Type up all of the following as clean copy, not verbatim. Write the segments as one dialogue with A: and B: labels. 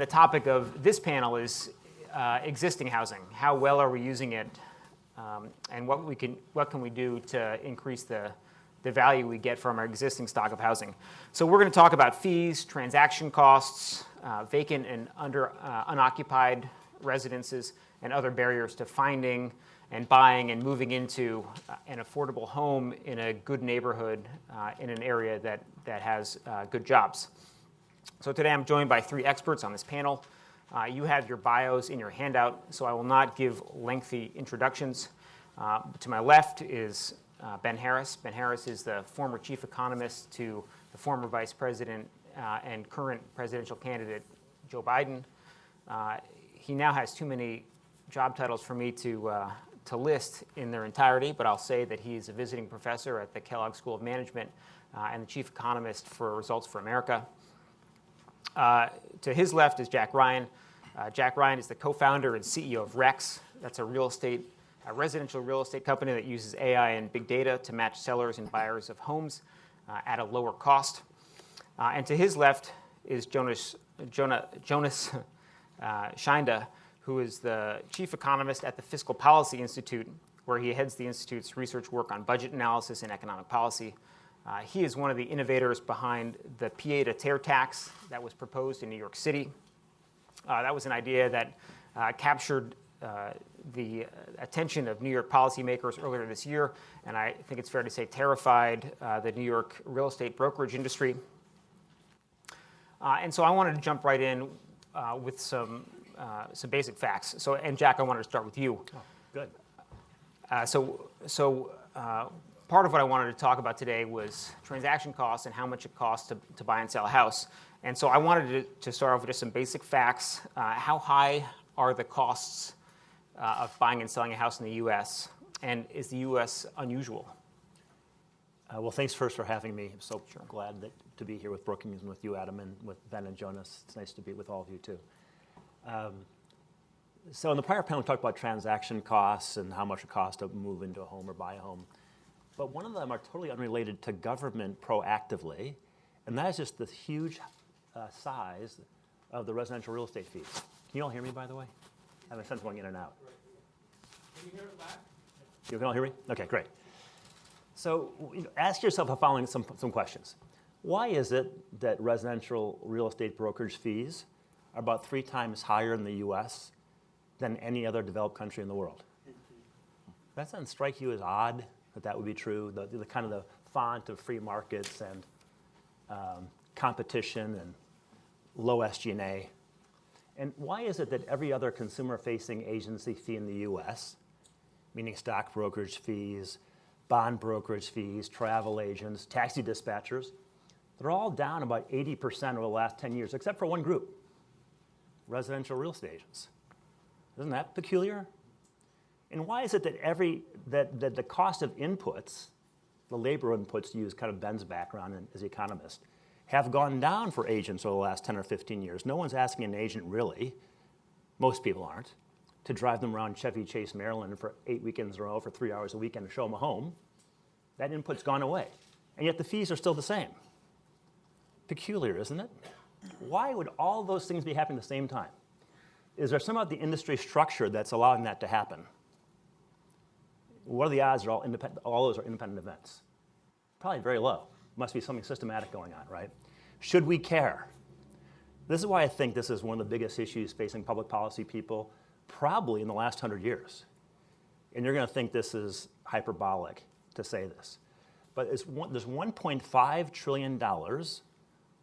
A: the topic of this panel is existing housing. How well are we using it, and what can we do to increase the value we get from our existing stock of housing? So we're going to talk about fees, transaction costs, vacant and unoccupied residences, and other barriers to finding and buying and moving into an affordable home in a good neighborhood in an area that has good jobs. So today I'm joined by three experts on this panel. You have your bios in your handout, so I will not give lengthy introductions. To my left is Ben Harris. Ben Harris is the former chief economist to the former vice president and current presidential candidate Joe Biden. He now has too many job titles for me to list in their entirety, but I'll say that he's a visiting professor at the Kellogg School of Management and the chief economist for Results for America. To his left is Jack Ryan. Jack Ryan is the co-founder and CEO of Rex. That's a residential real estate company that uses AI and big data to match sellers and buyers of homes at a lower cost. And to his left is Jonas Scheinda, who is the chief economist at the Fiscal Policy Institute, where he heads the institute's research work on budget analysis and economic policy. He is one of the innovators behind the pied-à-terre tax that was proposed in New York City. That was an idea that captured the attention of New York policymakers earlier this year, and I think it's fair to say terrified the New York real estate brokerage industry. And so I wanted to jump right in with some basic facts. So, and Jack, I wanted to start with you.
B: Oh, good.
A: Part of what I wanted to talk about today was transaction costs and how much it costs to buy and sell a house. And so I wanted to start off with just some basic facts. How high are the costs of buying and selling a house in the U.S., and is the U.S. unusual?
B: Well, thanks first for having me. I'm so glad to be here with Brookings and with you, Adam, and with Ben and Jonas. It's nice to be with all of you, too. So in the prior panel, we talked about transaction costs and how much it costs to move into a home or buy a home. But one of them are totally unrelated to government proactively, and that is just the huge size of the residential real estate fees. Can you all hear me, by the way? I have a sense going in and out.
C: Can you hear it back?
B: You can all hear me? Okay, great. So ask yourself the following some questions. Why is it that residential real estate brokerage fees are about 3 times higher in the U.S. than any other developed country in the world? That doesn't strike you as odd that would be true? The kind of the font of free markets and competition and low SG&A. And why is it that every other consumer-facing agency fee in the U.S., meaning stock brokerage fees, bond brokerage fees, travel agents, taxi dispatchers, they're all down about 80% over the last 10 years, except for one group, residential real estate agents. Isn't that peculiar? And why is it that the cost of inputs, the labor inputs, to use kind of Ben's background as the economist, have gone down for agents over the last 10 or 15 years? No one's asking an agent really, most people aren't, to drive them around Chevy Chase, Maryland for 8 weekends in a row for 3 hours a weekend to show them a home. That input's gone away. And yet the fees are still the same. Peculiar, isn't it? Why would all those things be happening at the same time? Is there some of the industry structure that's allowing that to happen? What are the odds that all those are independent events? Probably very low. Must be something systematic going on, right? Should we care? This is why I think this is one of the biggest issues facing public policy people probably in the last 100 years. And you're going to think this is hyperbolic to say this. But there's $1.5 trillion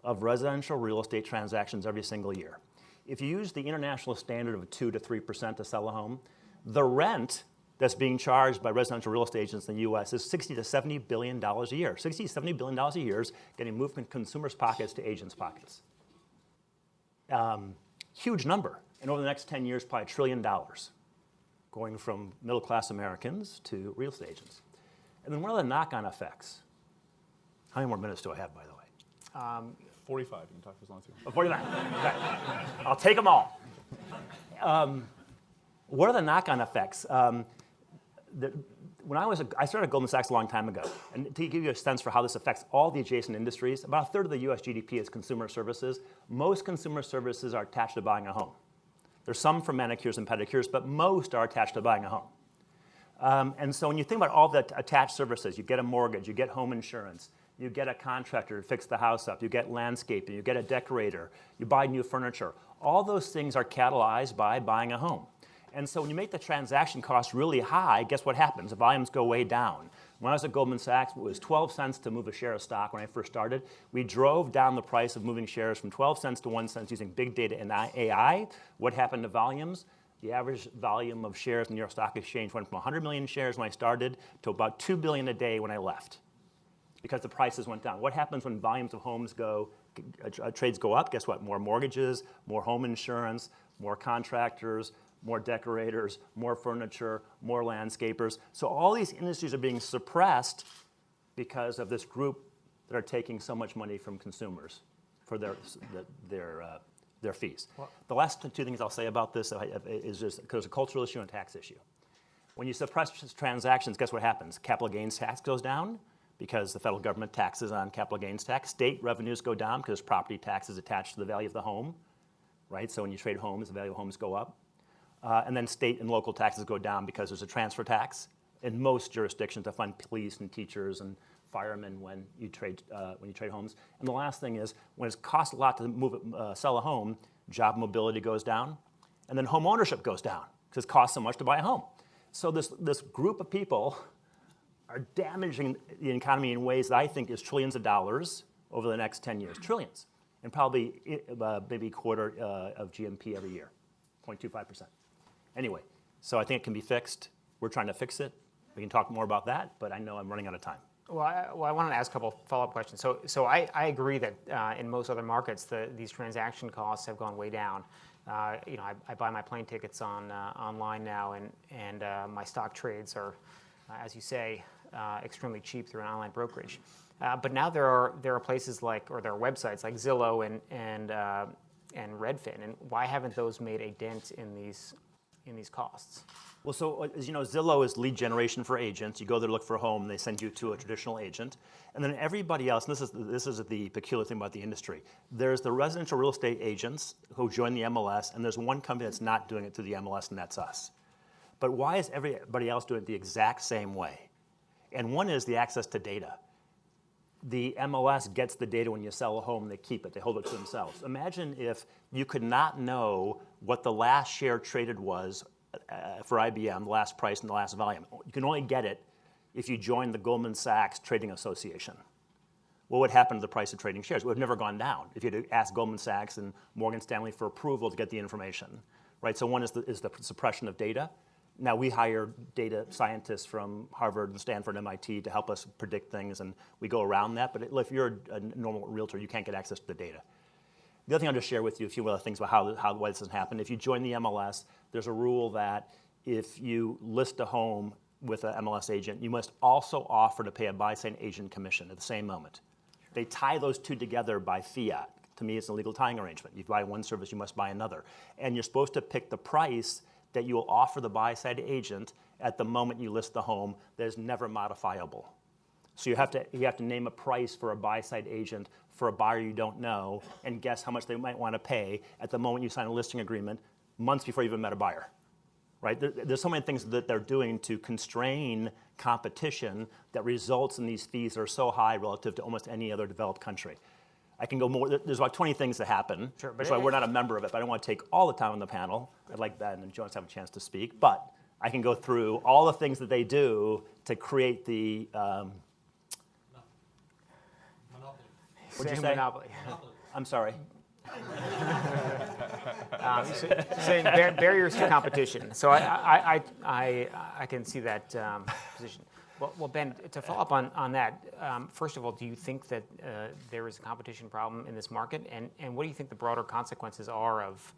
B: of residential real estate transactions every single year. If you use the international standard of 2 to 3% to sell a home, the rent that's being charged by residential real estate agents in the U.S. is $60 to $70 billion a year. $60 to $70 billion a year is getting moved from consumers' pockets to agents' pockets. Huge number. And over the next 10 years, probably $1 trillion, going from middle-class Americans to real estate agents. And then what are the knock-on effects? How many more minutes do I have, by the way?
C: 45. You can talk as long as you want.
B: Oh, 49. Okay. I'll take them all. What are the knock-on effects? I started at Goldman Sachs a long time ago, and to give you a sense for how this affects all the adjacent industries, about a third of the U.S. GDP is consumer services. Most consumer services are attached to buying a home. There's some for manicures and pedicures, but most are attached to buying a home. And so when you think about all the attached services, you get a mortgage, you get home insurance, you get a contractor to fix the house up, you get landscaping, you get a decorator, you buy new furniture. All those things are catalyzed by buying a home. And so when you make the transaction cost really high, guess what happens? The volumes go way down. When I was at Goldman Sachs, it was 12 cents to move a share of stock when I first started. We drove down the price of moving shares from 12 cents to 1 cent using big data and AI. What happened to volumes? The average volume of shares in the New York Stock Exchange went from 100 million shares when I started to about 2 billion a day when I left, because the prices went down. What happens when volumes of homes trades go up? Guess what? More mortgages, more home insurance, more contractors, more decorators, more furniture, more landscapers. So all these industries are being suppressed because of this group that are taking so much money from consumers for their fees. Well, the last two things I'll say about this is just because it's a cultural issue and a tax issue. When you suppress transactions, guess what happens? Capital gains tax goes down because the federal government taxes on capital gains tax. State revenues go down because property tax is attached to the value of the home, right? So when you trade homes, the value of homes go up. And then state and local taxes go down because there's a transfer tax in most jurisdictions to fund police and teachers and firemen when you trade homes. And the last thing is, when it costs a lot to sell a home, job mobility goes down, and then home ownership goes down because it costs so much to buy a home. So this group of people are damaging the economy in ways that I think is trillions of dollars over the next 10 years, trillions, and probably maybe a quarter of GNP every year, 0.25%. Anyway, so I think it can be fixed. We're trying to fix it. We can talk more about that, but I know I'm running out of time.
A: Well, I wanted to ask a couple follow-up questions. So I agree that in most other markets, these transaction costs have gone way down. I buy my plane tickets online now, and my stock trades are, as you say, extremely cheap through an online brokerage. But now there are places or there are websites like Zillow and Redfin, and why haven't those made a dent in these costs?
B: Well, so as you know, Zillow is lead generation for agents. You go there to look for a home, and they send you to a traditional agent. And then everybody else, and this is the peculiar thing about the industry, there's the residential real estate agents who join the MLS, and there's one company that's not doing it through the MLS, and that's us. But why is everybody else doing it the exact same way? And one is the access to data. The MLS gets the data when you sell a home, they keep it, they hold it to themselves. Imagine if you could not know what the last share traded was for IBM, the last price and the last volume. You can only get it if you join the Goldman Sachs Trading Association. What would happen to the price of trading shares? It would have never gone down if you had to ask Goldman Sachs and Morgan Stanley for approval to get the information, right? So one is the suppression of data. Now we hire data scientists from Harvard and Stanford and MIT to help us predict things, and we go around that. But if you're a normal realtor, you can't get access to the data. The other thing I'll just share with you a few other things about why this has happened. If you join the MLS, there's a rule that if you list a home with an MLS agent, you must also offer to pay a buy-side agent commission at the same moment. They tie those two together by fiat. To me, it's a legal tying arrangement. You buy one service, you must buy another. And you're supposed to pick the price that you will offer the buy-side agent at the moment you list the home that is never modifiable. So you have to name a price for a buy-side agent for a buyer you don't know and guess how much they might want to pay at the moment you sign a listing agreement, months before you even met a buyer, right? There's so many things that they're doing to constrain competition that results in these fees that are so high relative to almost any other developed country. I can go more. There's about 20 things that happen. Sure, that's why we're not a member of it, but I don't want to take all the time on the panel. I'd like Ben and Jonas to have a chance to speak, but I can go through all the things that they do to create the What'd you say?
A: Monopoly.
B: I'm sorry.
A: Saying barriers to competition. So I can see that position. Well, Ben, to follow up on that, first of all, do you think that there is a competition problem in this market? And what do you think the broader consequences are of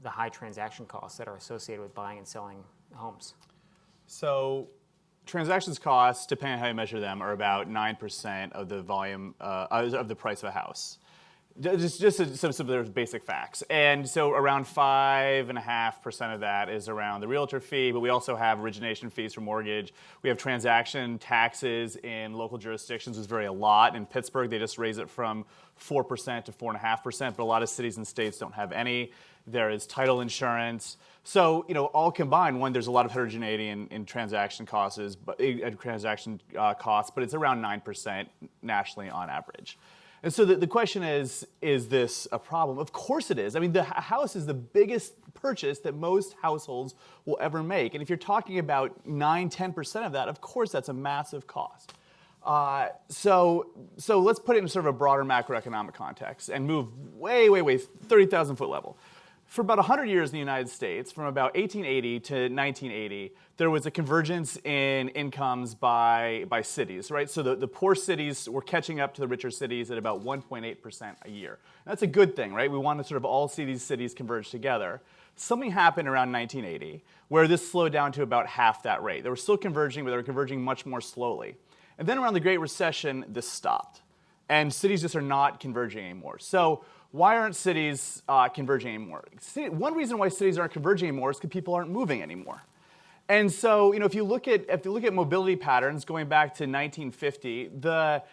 A: the high transaction costs that are associated with buying and selling homes?
C: So transactions costs, depending on how you measure them, are about 9% of the volume of the price of a house. Some there's basic facts. And so around 5.5% of that is around the realtor fee, but we also have origination fees for mortgage. We have transaction taxes in local jurisdictions, which vary a lot. In Pittsburgh, they just raise it from 4% to 4.5%, but a lot of cities and states don't have any. There is title insurance. So, all combined, there's a lot of heterogeneity in transaction costs, but it's around 9% nationally on average. And so the question is this a problem? Of course it is. I mean, the house is the biggest purchase that most households will ever make. And if you're talking about 9-10% of that, of course that's a massive cost. So let's put it in sort of a broader macroeconomic context and move way, 30,000-foot level. For about 100 years in the United States, from about 1880 to 1980, there was a convergence in incomes by cities, right? So the poor cities were catching up to the richer cities at about 1.8% a year. That's a good thing, right? We want to sort of all see these cities converge together. Something happened around 1980 where this slowed down to about half that rate. They were still converging, but they were converging much more slowly. And then around the Great Recession, this stopped. And cities just are not converging anymore. So why aren't cities converging anymore? One reason why cities aren't converging anymore is because people aren't moving anymore. And so, if you look at mobility patterns going back to 1950, the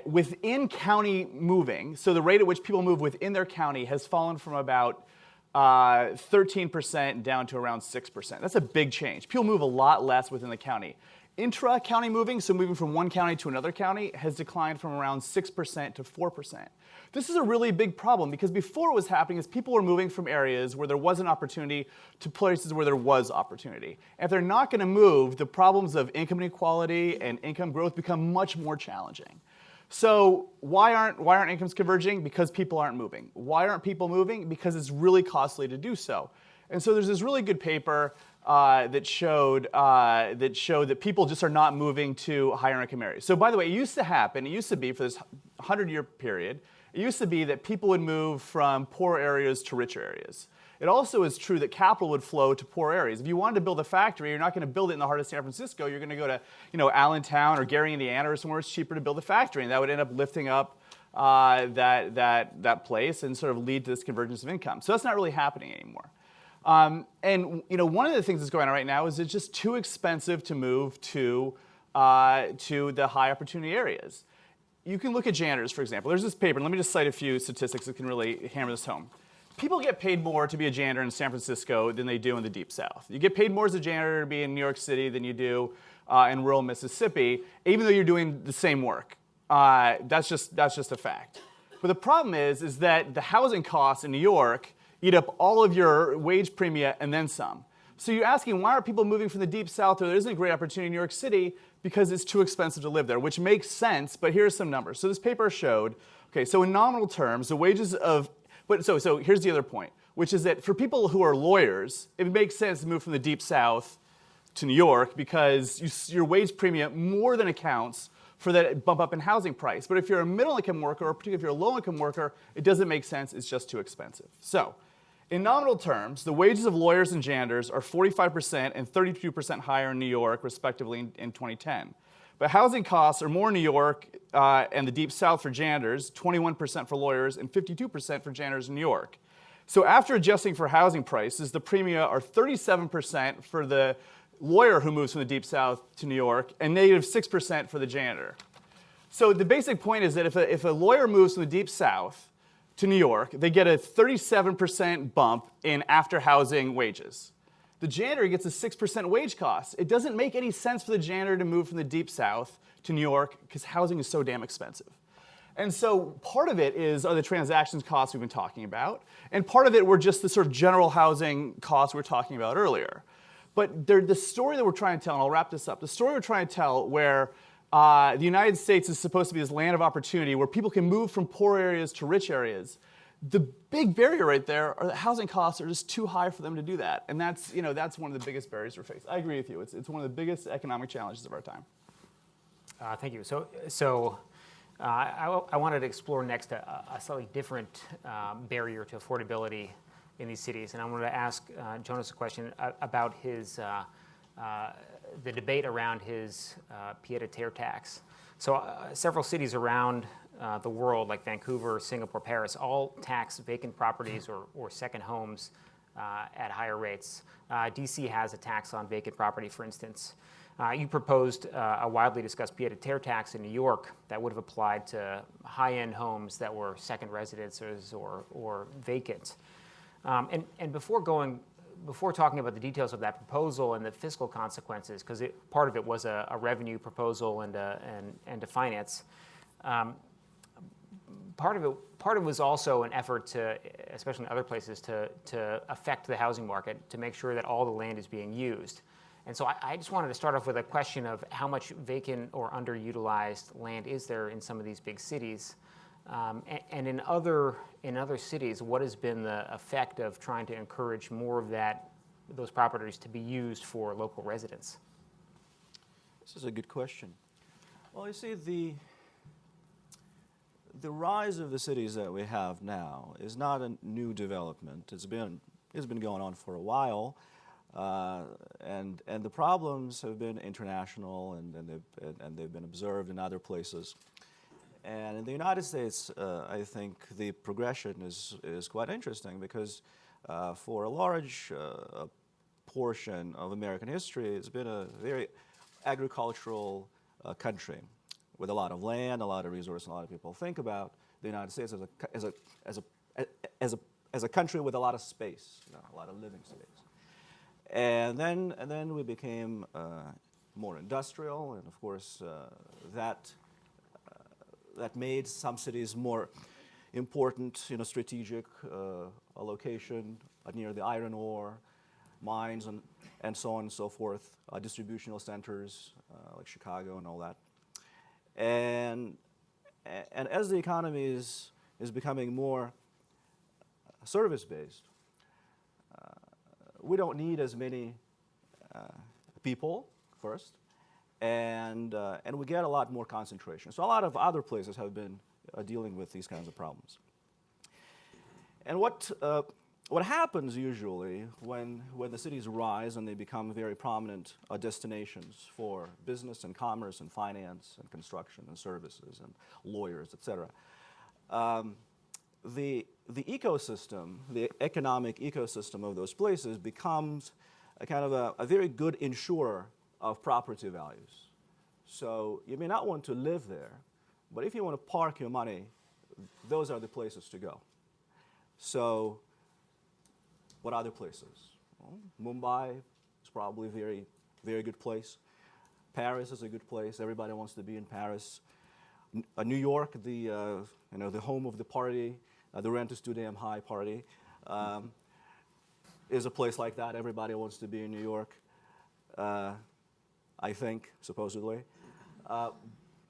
C: within county moving, so the rate at which people move within their county has fallen from about 13% down to around 6%. That's a big change. People move a lot less within the county. Intra-county moving, so moving from one county to another county, has declined from around 6% to 4%. This is a really big problem because before what was happening is people were moving from areas where there wasn't opportunity to places where there was opportunity. And if they're not going to move, the problems of income inequality and income growth become much more challenging. So why aren't incomes converging? Because people aren't moving. Why aren't people moving? Because it's really costly to do so. And so there's this really good paper that showed that people just are not moving to higher income areas. So by the way, it used to be for this 100-year period, it used to be that people would move from poor areas to richer areas. It also is true that capital would flow to poor areas. If you wanted to build a factory, you're not going to build it in the heart of San Francisco. You're going to go to Allentown or Gary, Indiana, or somewhere it's cheaper to build a factory, and that would end up lifting up that place and sort of lead to this convergence of income. So that's not really happening anymore. And one of the things that's going on right now is it's just too expensive to move to the high opportunity areas. You can look at janitors, for example. There's this paper, and let me just cite a few statistics that can really hammer this home. People get paid more to be a janitor in San Francisco than they do in the Deep South. You get paid more as a janitor to be in New York City than you do in rural Mississippi, even though you're doing the same work. That's just a fact. But the problem is that the housing costs in New York eat up all of your wage premia and then some. So you're asking, why are people moving from the Deep South where there isn't a great opportunity in New York City? Because it's too expensive to live there, which makes sense, but here's some numbers. So this paper showed, so in nominal terms, the wages of, so here's the other point, which is that for people who are lawyers, it makes sense to move from the Deep South to New York because your wage premium more than accounts for that bump up in housing price. But if you're a middle income worker, or particularly if you're a low income worker, it doesn't make sense, it's just too expensive. So, in nominal terms, the wages of lawyers and janitors are 45% and 32% higher in New York, respectively, in 2010. But housing costs are more in New York and the Deep South for janitors, 21% for lawyers, and 52% for janitors in New York. So after adjusting for housing prices, the premia are 37% for the lawyer who moves from the Deep South to New York and negative 6% for the janitor. So the basic point is that if a lawyer moves from the Deep South to New York, they get a 37% bump in after-housing wages. The janitor gets a 6% wage cost. It doesn't make any sense for the janitor to move from the Deep South to New York because housing is so damn expensive. And so part of it are the transactions costs we've been talking about, and part of it were just the sort of general housing costs we were talking about earlier. But the story that we're trying to tell, and I'll wrap this up, the story we're trying to tell where the United States is supposed to be this land of opportunity where people can move from poor areas to rich areas. The big barrier right there are that housing costs are just too high for them to do that. And that's one of the biggest barriers we're facing. I agree with you. It's one of the biggest economic challenges of our time.
A: Thank you. So I wanted to explore next a slightly different barrier to affordability in these cities. And I wanted to ask Jonas a question about the debate around his pied-à-terre tax. So several cities around the world, like Vancouver, Singapore, Paris, all tax vacant properties or second homes at higher rates. DC has a tax on vacant property, for instance. You proposed a widely discussed pied-à-terre tax in New York that would have applied to high-end homes that were second residences or vacant. And before talking about the details of that proposal and the fiscal consequences, because part of it was a revenue proposal and to finance, part of it was also an effort to, especially in other places, to affect the housing market, to make sure that all the land is being used. And so I just wanted to start off with a question of how much vacant or underutilized land is there in some of these big cities, and in other cities, what has been the effect of trying to encourage more of those properties to be used for local residents?
D: This is a good question. Well, you see, the rise of the cities that we have now is not a new development. It's been going on for a while. And the problems have been international, and they've been observed in other places. And in the United States, I think the progression is quite interesting because for a large portion of American history, it's been a very agricultural country with a lot of land, a lot of resources. A lot of people think about the United States as a country with a lot of space, a lot of living space. And then we became more industrial, and of course that made some cities more important, strategic location near the iron ore mines and so on and so forth, distributional centers like Chicago and all that. And as the economy is becoming more service-based, we don't need as many people first, and we get a lot more concentration. So a lot of other places have been dealing with these kinds of problems. And what happens usually when the cities rise and they become very prominent destinations for business and commerce and finance and construction and services and lawyers, etc., the ecosystem, the economic ecosystem of those places becomes a kind of a very good insurer of property values. So you may not want to live there, but if you want to park your money, those are the places to go. So what other places? Well, Mumbai is probably a very, very good place. Paris is a good place. Everybody wants to be in Paris. New York, the home of the party, the rent is too damn high party, is a place like that. Everybody wants to be in New York, I think, supposedly.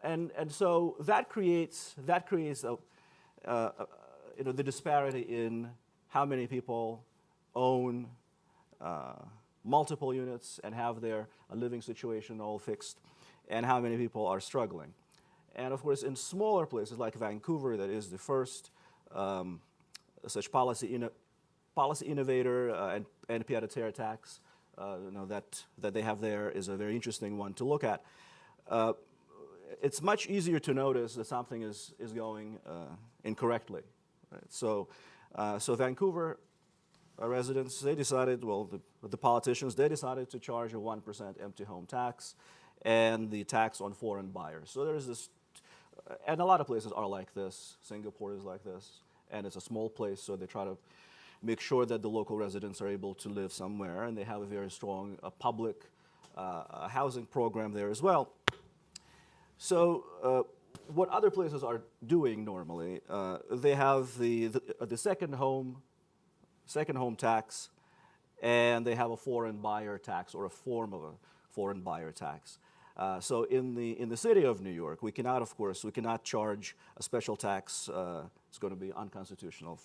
D: And so that creates the disparity in how many people own multiple units and have their living situation all fixed, and how many people are struggling. And of course, in smaller places like Vancouver, that is the first such policy innovator and pied-à-terre tax that they have there is a very interesting one to look at. It's much easier to notice that something is going incorrectly. Right? So Vancouver residents, they decided, the politicians, they decided to charge a 1% empty home tax and the tax on foreign buyers. So there's this, and a lot of places are like this. Singapore is like this, and it's a small place, so they try to make sure that the local residents are able to live somewhere, and they have a very strong public housing program there as well. So what other places are doing normally, they have the second home tax, and they have a foreign buyer tax, or a form of a foreign buyer tax. So in the city of New York, we cannot charge a special tax. It's going to be unconstitutional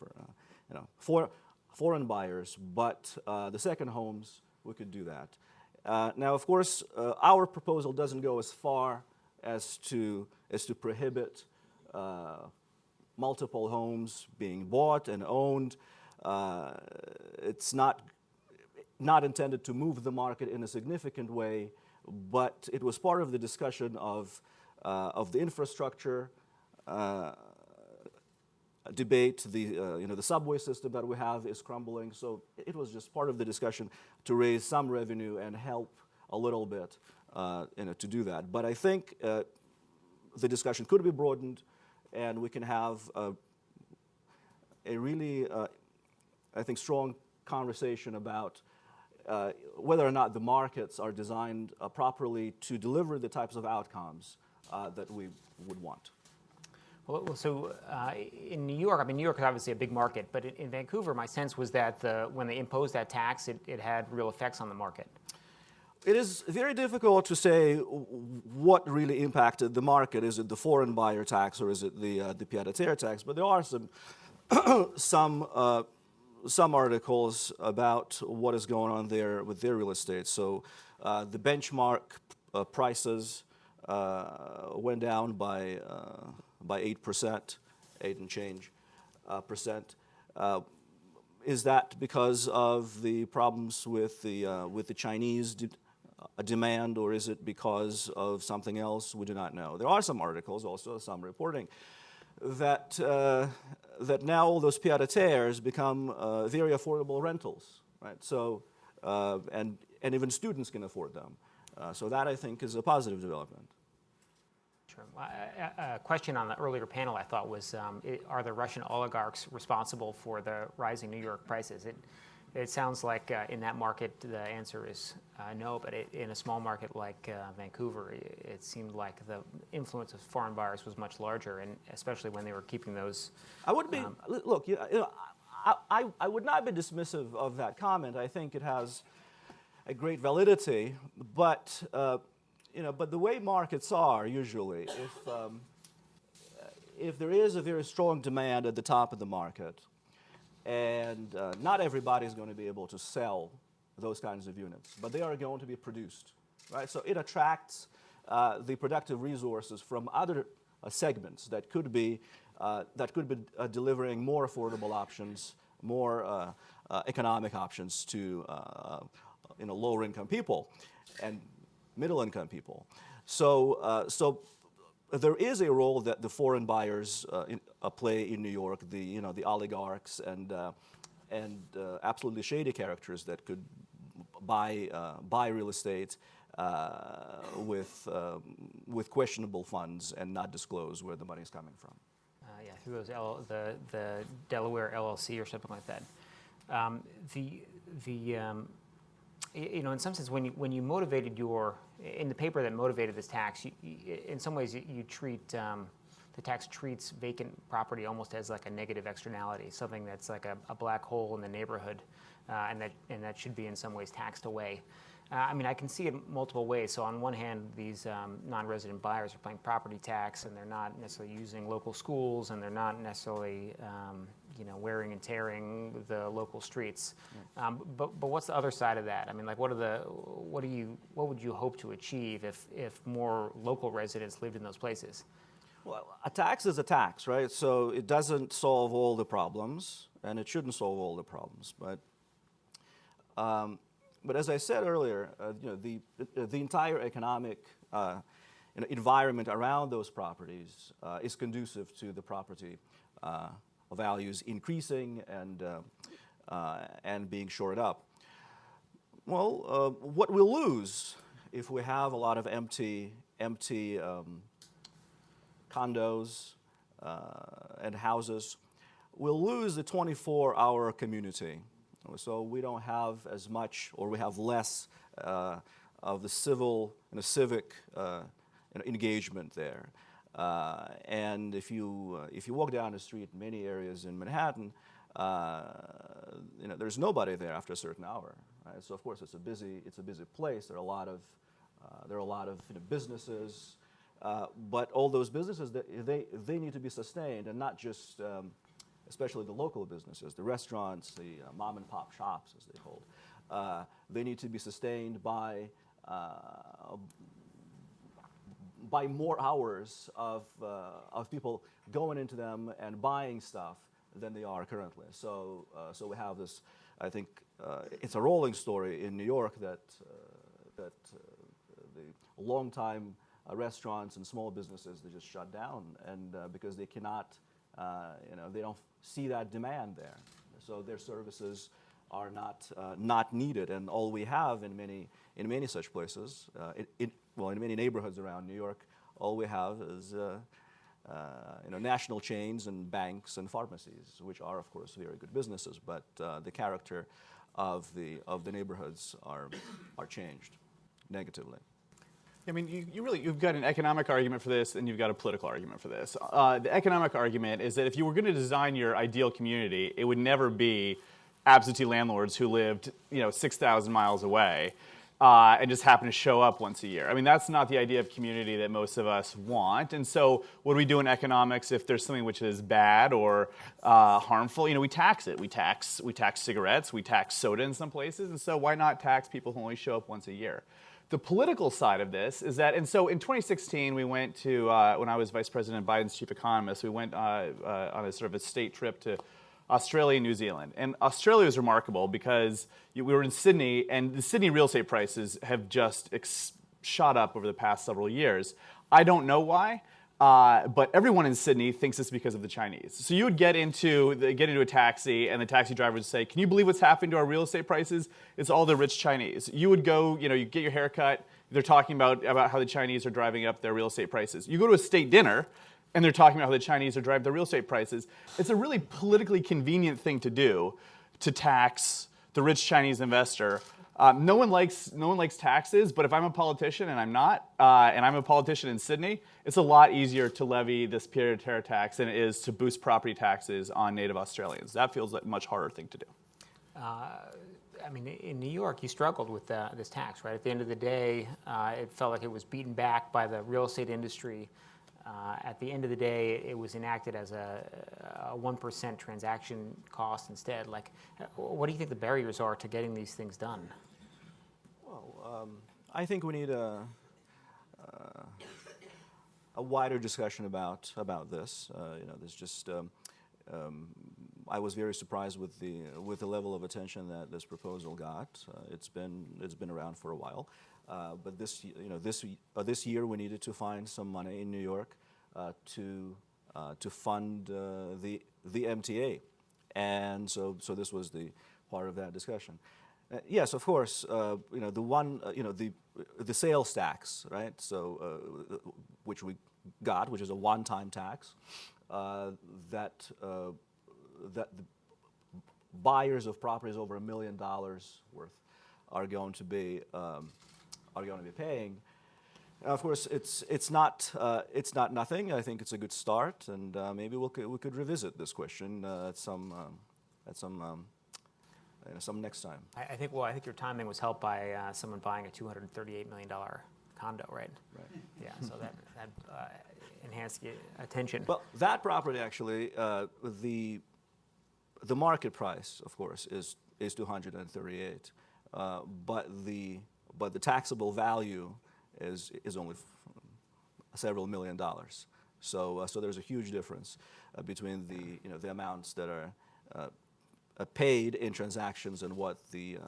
D: for foreign buyers, but the second homes, we could do that. Now, of course, our proposal doesn't go as far as to prohibit multiple homes being bought and owned. It's not intended to move the market in a significant way, but it was part of the discussion of the infrastructure debate. The subway system that we have is crumbling. So it was just part of the discussion to raise some revenue and help a little bit to do that. But I think the discussion could be broadened, and we can have a really, I think, strong conversation about whether or not the markets are designed properly to deliver the types of outcomes that we would want.
A: Well, so in New York, I mean, New York is obviously a big market, but in Vancouver, my sense was that when they imposed that tax, it had real effects on the market.
D: It is very difficult to say what really impacted the market. Is it the foreign buyer tax or is it the pied-à-terre tax? But there are some articles about what is going on there with their real estate. So the benchmark prices went down by 8%, 8 and change percent. Is that because of the problems with the Chinese demand, or is it because of something else? We do not know. There are some articles, also some reporting, that now all those pied-à-terres become very affordable rentals, right? So and even students can afford them. So that, I think, is a positive development.
A: Sure. A question on the earlier panel I thought was, are the Russian oligarchs responsible for the rising New York prices? It sounds like in that market the answer is no, but in a small market like Vancouver, it seemed like the influence of foreign buyers was much larger, and especially when they were keeping those.
D: I would be look. I would not be dismissive of that comment. I think it has a great validity, but but the way markets are usually, if there is a very strong demand at the top of the market, and not everybody is going to be able to sell those kinds of units, but they are going to be produced, right? So it attracts the productive resources from other segments that could be delivering more affordable options, more economic options to lower income people and middle income people. So there is a role that the foreign buyers play in New York, the oligarchs and absolutely shady characters that could buy real estate with questionable funds and not disclose where the money is coming from.
A: Yeah, through those the Delaware LLC or something like that. In some sense, when you motivated in the paper that motivated this tax, in some ways you treat the tax treats vacant property almost as like a negative externality, something that's like a black hole in the neighborhood, and that should be in some ways taxed away. I mean, I can see it multiple ways. So on one hand, these non-resident buyers are paying property tax, and they're not necessarily using local schools, and they're not necessarily wearing and tearing the local streets. But what's the other side of that? I mean, like, what would you hope to achieve if more local residents lived in those places?
D: Well, a tax is a tax, right? So it doesn't solve all the problems, and it shouldn't solve all the problems. But as I said earlier, the entire economic environment around those properties is conducive to the property values increasing and being shored up. Well, what we'll lose if we have a lot of empty condos and houses, we'll lose the 24-hour community. So we don't have as much, or we have less of the civic engagement there. And if you walk down the street in many areas in Manhattan, there's nobody there after a certain hour. Right? So of course it's a busy place. There are a lot of businesses, but all those businesses they need to be sustained, and not just. Especially the local businesses, the restaurants, the mom and pop shops, as they're called. They need to be sustained by more hours of people going into them and buying stuff than they are currently. So we have this. I think it's a rolling story in New York that the longtime restaurants and small businesses that just shut down, and because they cannot, they don't see that demand there, so their services are not needed, and all we have in many such places, in many neighborhoods around New York, all we have is national chains and banks and pharmacies, which are of course very good businesses, but the character of the neighborhoods are changed negatively.
C: I mean, you've got an economic argument for this, and you've got a political argument for this. The economic argument is that if you were going to design your ideal community, it would never be absentee landlords who lived, 6,000 miles away and just happen to show up once a year. I mean, that's not the idea of community that most of us want. And so, what do we do in economics if there's something which is bad or harmful? We tax it. We tax cigarettes. We tax soda in some places. And so, why not tax people who only show up once a year? The political side of this is that, and so in 2016, we went to, when I was Vice President Biden's chief economist, we went on a sort of a state trip to Australia and New Zealand. And Australia was remarkable because we were in Sydney, and the Sydney real estate prices have just shot up over the past several years. I don't know why, but everyone in Sydney thinks it's because of the Chinese. So you would get into a taxi, and the taxi driver would say, "Can you believe what's happened to our real estate prices? It's all the rich Chinese." You would go, you get your hair cut. They're talking about how the Chinese are driving up their real estate prices. You go to a state dinner, and they're talking about how the Chinese are driving their real estate prices. It's a really politically convenient thing to do, to tax the rich Chinese investor. No one likes taxes, but if I'm a politician, and I'm not, and I'm a politician in Sydney, it's a lot easier to levy this pied-à-terre tax than it is to boost property taxes on native Australians. That feels like a much harder thing to do.
A: I mean, in New York, you struggled with this tax, right? At the end of the day, it felt like it was beaten back by the real estate industry. At the end of the day, it was enacted as a 1% transaction cost instead. Like, what do you think the barriers are to getting these things done?
D: Well, I think we need a wider discussion about this. There's just I was very surprised with the level of attention that this proposal got. It's been around for a while. But this year we needed to find some money in New York to fund the MTA, and so this was the part of that discussion. Yes, of course, the sales tax, right? So which we got, which is a one-time tax that the buyers of properties over $1 million worth are going to be paying. Of course, it's not nothing. I think it's a good start, and maybe we could revisit this question at some next time.
A: I think your timing was helped by someone buying a $238 million condo, right?
D: Right.
A: Yeah, so that enhanced the attention.
D: Well, that property actually, the market price, of course, is 238, but the taxable value is only several $1 million. So there's a huge difference between the amounts that are paid in transactions and what the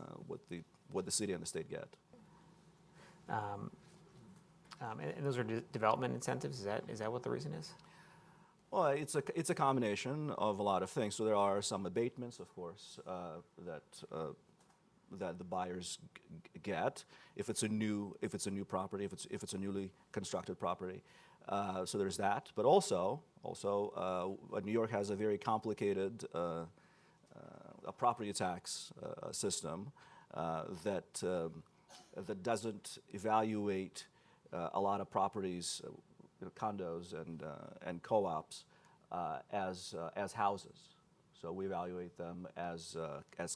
D: city and the state get.
A: And those are development incentives. Is that what the reason is?
D: Well, it's a combination of a lot of things. So there are some abatements, of course, that the buyers get if it's a new property, if it's a newly constructed property. So there's that. But also, New York has a very complicated a property tax system that doesn't evaluate a lot of properties, condos and co-ops as houses. So we evaluate them as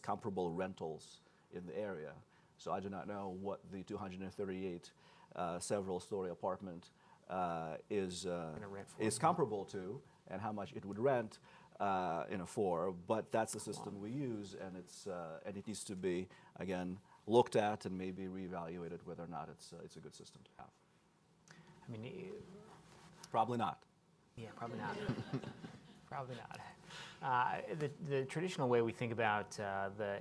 D: comparable rentals in the area. So I do not know what the 238 several-story apartment is comparable to, and how much it would rent for. But that's the system we use, and it needs to be again looked at and maybe reevaluated whether or not it's a good system to have.
A: I mean,
D: probably not.
A: Yeah, probably not. Probably not. The traditional way we think about the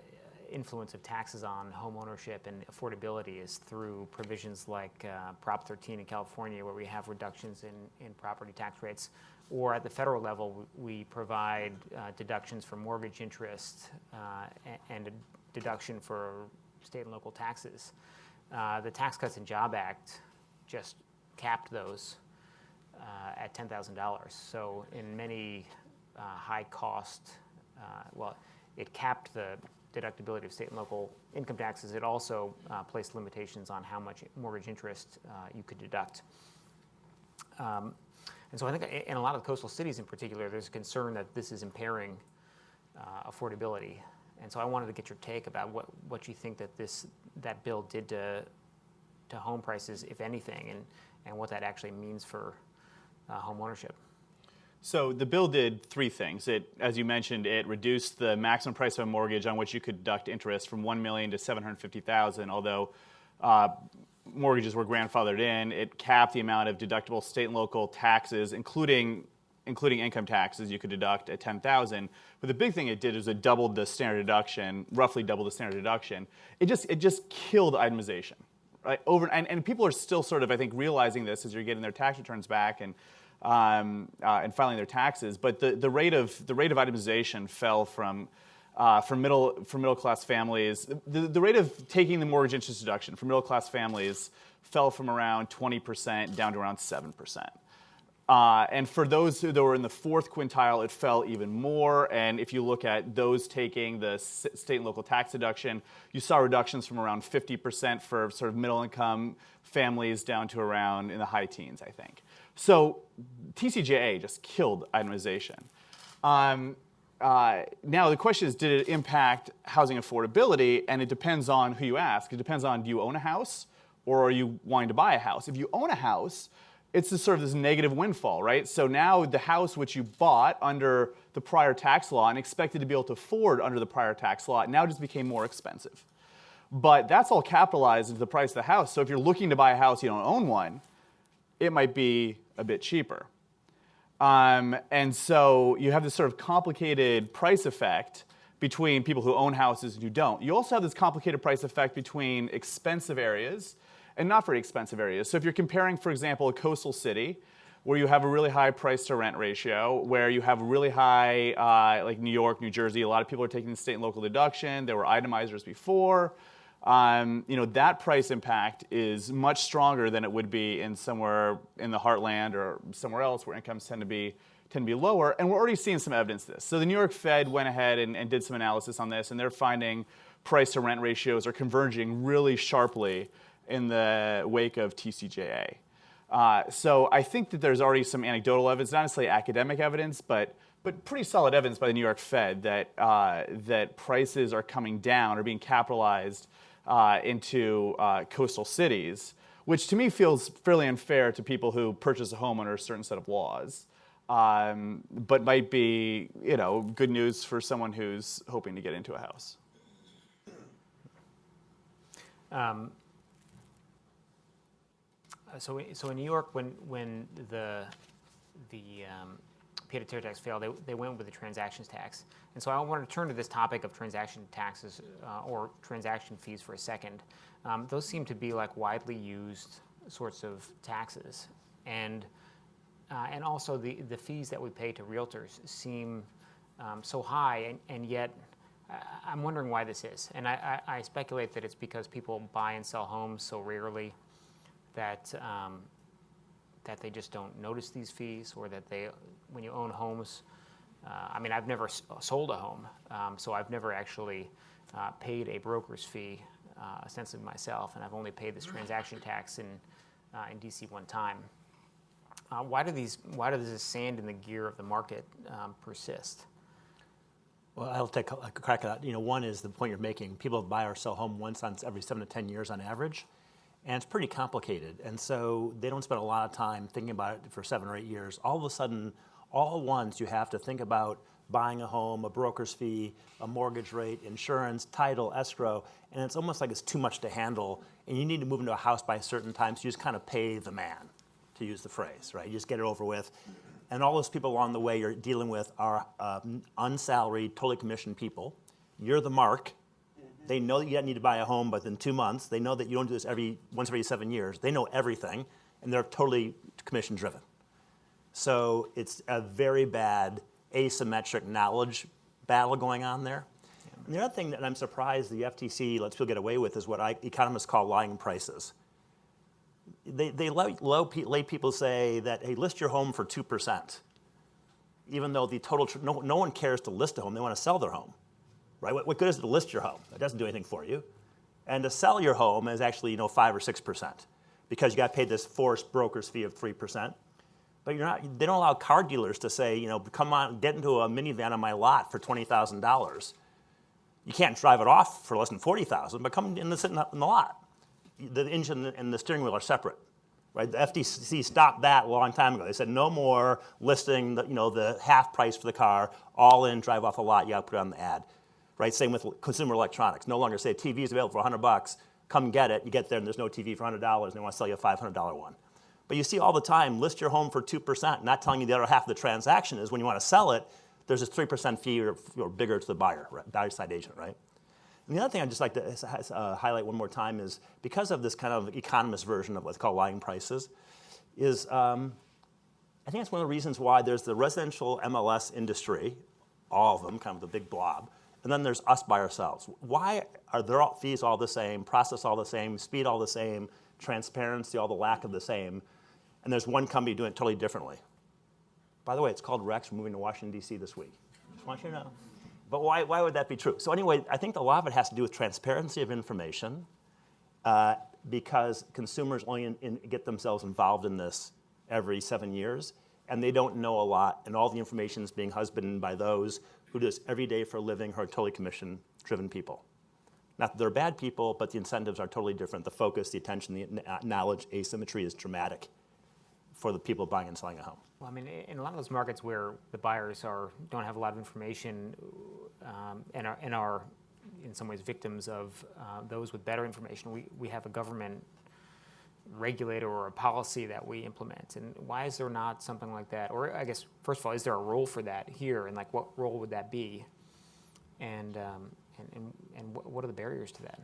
A: influence of taxes on home ownership and affordability is through provisions like Prop 13 in California, where we have reductions in property tax rates, or at the federal level, we provide deductions for mortgage interest and a deduction for state and local taxes. The Tax Cuts and Job Act just capped those at $10,000. So in many high cost, it capped the deductibility of state and local income taxes. It also placed limitations on how much mortgage interest you could deduct. And so I think in a lot of coastal cities in particular, there's a concern that this is impairing affordability. And so I wanted to get your take about what you think that bill did to home prices, if anything, and what that actually means for home ownership.
C: So the bill did three things. As you mentioned, it reduced the maximum price of a mortgage on which you could deduct interest from $1 million to $750,000, although mortgages were grandfathered in. It capped the amount of deductible state and local taxes, including income taxes, you could deduct at $10,000. But the big thing it did is it doubled the standard deduction, roughly doubled the standard deduction. It just killed itemization, right? And people are still sort of, I think, realizing this as you're getting their tax returns back and filing their taxes. But the rate of itemization fell from middle class families. The rate of taking the mortgage interest deduction for middle class families fell from around 20% down to around 7%. And for those that were in the fourth quintile, it fell even more. And if you look at those taking the state and local tax deduction, you saw reductions from around 50% for sort of middle income families down to around in the high teens, I think. So TCJA just killed itemization. Now the question is, did it impact housing affordability? And it depends on who you ask. It depends on, do you own a house or are you wanting to buy a house? If you own a house, it's this negative windfall, right? So now the house which you bought under the prior tax law and expected to be able to afford under the prior tax law now just became more expensive. But that's all capitalized into the price of the house. So if you're looking to buy a house, you don't own one, it might be a bit cheaper. And so you have this sort of complicated price effect between people who own houses and who don't. You also have this complicated price effect between expensive areas and not very expensive areas. So if you're comparing, for example, a coastal city where you have a really high price to rent ratio, where you have really high, like New York, New Jersey, a lot of people are taking the state and local deduction. There were itemizers before. That price impact is much stronger than it would be in somewhere in the heartland or somewhere else where incomes tend to be lower. And we're already seeing some evidence of this. So the New York Fed went ahead and did some analysis on this, and they're finding price to rent ratios are converging really sharply in the wake of TCJA. So I think that there's already some anecdotal evidence, not necessarily academic evidence, but pretty solid evidence by the New York Fed that prices are coming down or being capitalized into coastal cities, which to me feels fairly unfair to people who purchase a home under a certain set of laws, but might be good news for someone who's hoping to get into a house.
A: So in New York, when the pied-à-terre tax failed, they went with the transactions tax. And so I want to turn to this topic of transaction taxes or transaction fees for a second. Those seem to be like widely used sorts of taxes, and also the fees that we pay to realtors seem so high, and yet I'm wondering why this is. And I speculate that it's because people buy and sell homes so rarely that they just don't notice these fees, or that when you own homes, I've never sold a home, so I've never actually paid a broker's fee, ostensibly myself, and I've only paid this transaction tax in DC one time. Why does this sand in the gear of the market persist?
B: Well, I'll take a crack at that. One is the point you're making. People buy or sell home once every 7 to 10 years on average. And it's pretty complicated. And so they don't spend a lot of time thinking about it for 7 or 8 years. All of a sudden, all at once, you have to think about buying a home, a broker's fee, a mortgage rate, insurance, title, escrow, and it's almost like it's too much to handle. And you need to move into a house by a certain time, so you just kind of pay the man, to use the phrase, right? You just get it over with. And all those people along the way you're dealing with are unsalaried, totally commissioned people. You're the mark, They know that you need to buy a home within 2 months. They know that you don't do this once every 7 years. They know everything, and they're totally commission driven. So it's a very bad asymmetric knowledge battle going on there. And the other thing that I'm surprised the FTC lets people get away with is what economists call lying prices. They let people say that, hey, list your home for 2%, even though the total, no one cares to list a home. They want to sell their home, right? What good is it to list your home? It doesn't do anything for you. And to sell your home is actually 5 or 6%, because you got to pay this forced broker's fee of 3%. But they don't allow car dealers to say, come on, get into a minivan on my lot for $20,000. You can't drive it off for less than $40,000, but come in and sit in the lot. The engine and the steering wheel are separate, right? The FTC stopped that a long time ago. They said no more listing the half price for the car, all in, drive off a lot. You got to put it on the ad, right? Same with consumer electronics. No longer say TV is available for $100. Come get it. You get there and there's no TV for $100, and they want to sell you a $500 one. But you see all the time, list your home for 2%, not telling you the other half of the transaction is when you want to sell it, there's a 3% fee or bigger to the buyer, right? Buyer side agent, right? And the other thing I'd just like to highlight one more time is because of this kind of economist version of what's called lying prices, is I think it's one of the reasons why there's the residential MLS industry, all of them, kind of the big blob, and then there's us by ourselves. Why are their fees all the same, process all the same, speed all the same, transparency, all the lack of the same, and there's one company doing it totally differently? By the way, it's called Rex. We're moving to Washington, D.C. this week. Just want you to know. But why would that be true? So anyway, I think a lot of it has to do with transparency of information, because consumers only get themselves involved in this every 7 years, and they don't know a lot, and all the information is being husbanded by those who do this every day for a living, who are totally commission-driven people. Not that they're bad people, but the incentives are totally different. The focus, the attention, the knowledge asymmetry is dramatic for the people buying and selling a home.
A: Well, I mean, in a lot of those markets where the buyers don't have a lot of information and are in some ways victims of those with better information, we have a government regulator or a policy that we implement. And why is there not something like that? Or I guess, first of all, is there a role for that here? And what role would that be? And what are the barriers to that?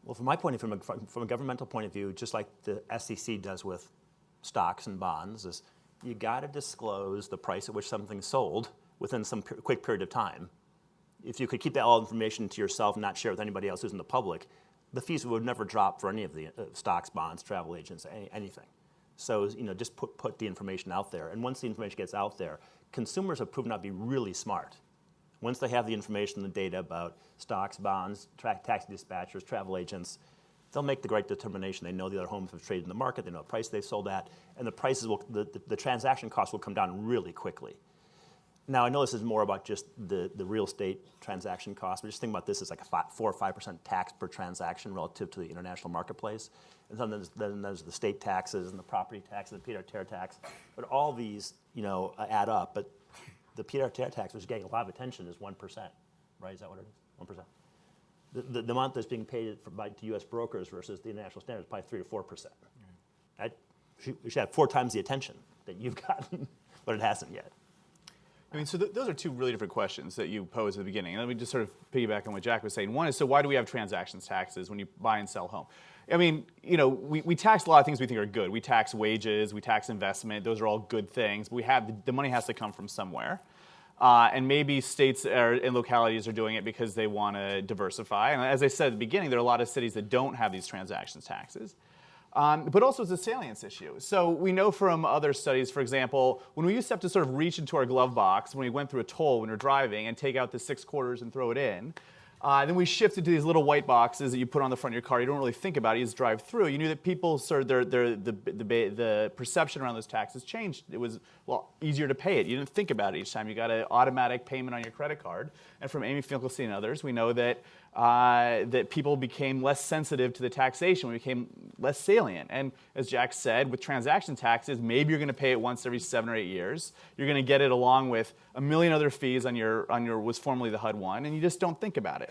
B: Well, from my point of view, from a governmental point of view, just like the SEC does with stocks and bonds, is you got to disclose the price at which something's sold within some quick period of time. If you could keep that all information to yourself and not share with anybody else who's in the public, the fees would never drop for any of the stocks, bonds, travel agents, anything. So just put the information out there. And once the information gets out there, consumers have proven not to be really smart. Once they have the information, the data about stocks, bonds, taxi dispatchers, travel agents, they'll make the right determination. They know the other homes have traded in the market. They know what price they sold at, and the prices the transaction costs will come down really quickly. Now, I know this is more about just the real estate transaction cost, but just think about this as like a 4 or 5% tax per transaction relative to the international marketplace. And then there's the state taxes and the property tax and the pied-à-terre tax. But all these, add up. But the pied-à-terre tax, which is getting a lot of attention, is 1%, right? Is that what it is? 1%. The amount that's being paid to U.S. brokers versus the international standard is probably 3 to 4%. Right? We should have 4 times the attention that you've gotten, but it hasn't yet.
C: I mean, so those are two really different questions that you posed at the beginning. And let me just sort of piggyback on what Jack was saying. One is, so why do we have transactions taxes when you buy and sell home? I mean, we tax a lot of things we think are good. We tax wages, we tax investment. Those are all good things. But the money has to come from somewhere. And maybe states and localities are doing it because they want to diversify. And as I said at the beginning, there are a lot of cities that don't have these transactions taxes. But also it's a salience issue. So we know from other studies, for example, when we used to have to sort of reach into our glove box when we went through a toll when we're driving and take out the 6 quarters and throw it in, then we shifted to these little white boxes that you put on the front of your car. You don't really think about it. You just drive through. You knew that people sort of the perception around those taxes changed. It was easier to pay it. You didn't think about it each time. You got an automatic payment on your credit card. And from Amy Finkelstein and others, we know that that people became less sensitive to the taxation. We became less salient. And as Jack said, with transaction taxes, maybe you're going to pay it once every 7 or 8 years. You're going to get it along with a million other fees on your was formerly the HUD one, and you just don't think about it.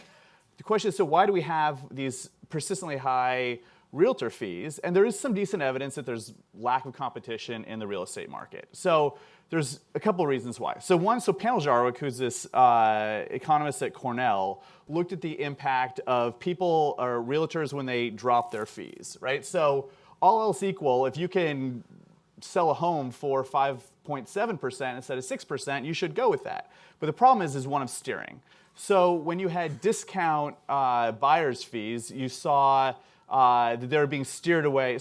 C: The question is, so why do we have these persistently high realtor fees, and there is some decent evidence that there's lack of competition in the real estate market. So there's a couple of reasons why. So one, Panel Jarwick, who's this economist at Cornell, looked at the impact of people or realtors when they drop their fees, right? So all else equal, if you can sell a home for 5.7% instead of 6%, you should go with that. But the problem is one of steering. So when you had discount buyer's fees, you saw that they were being steered away.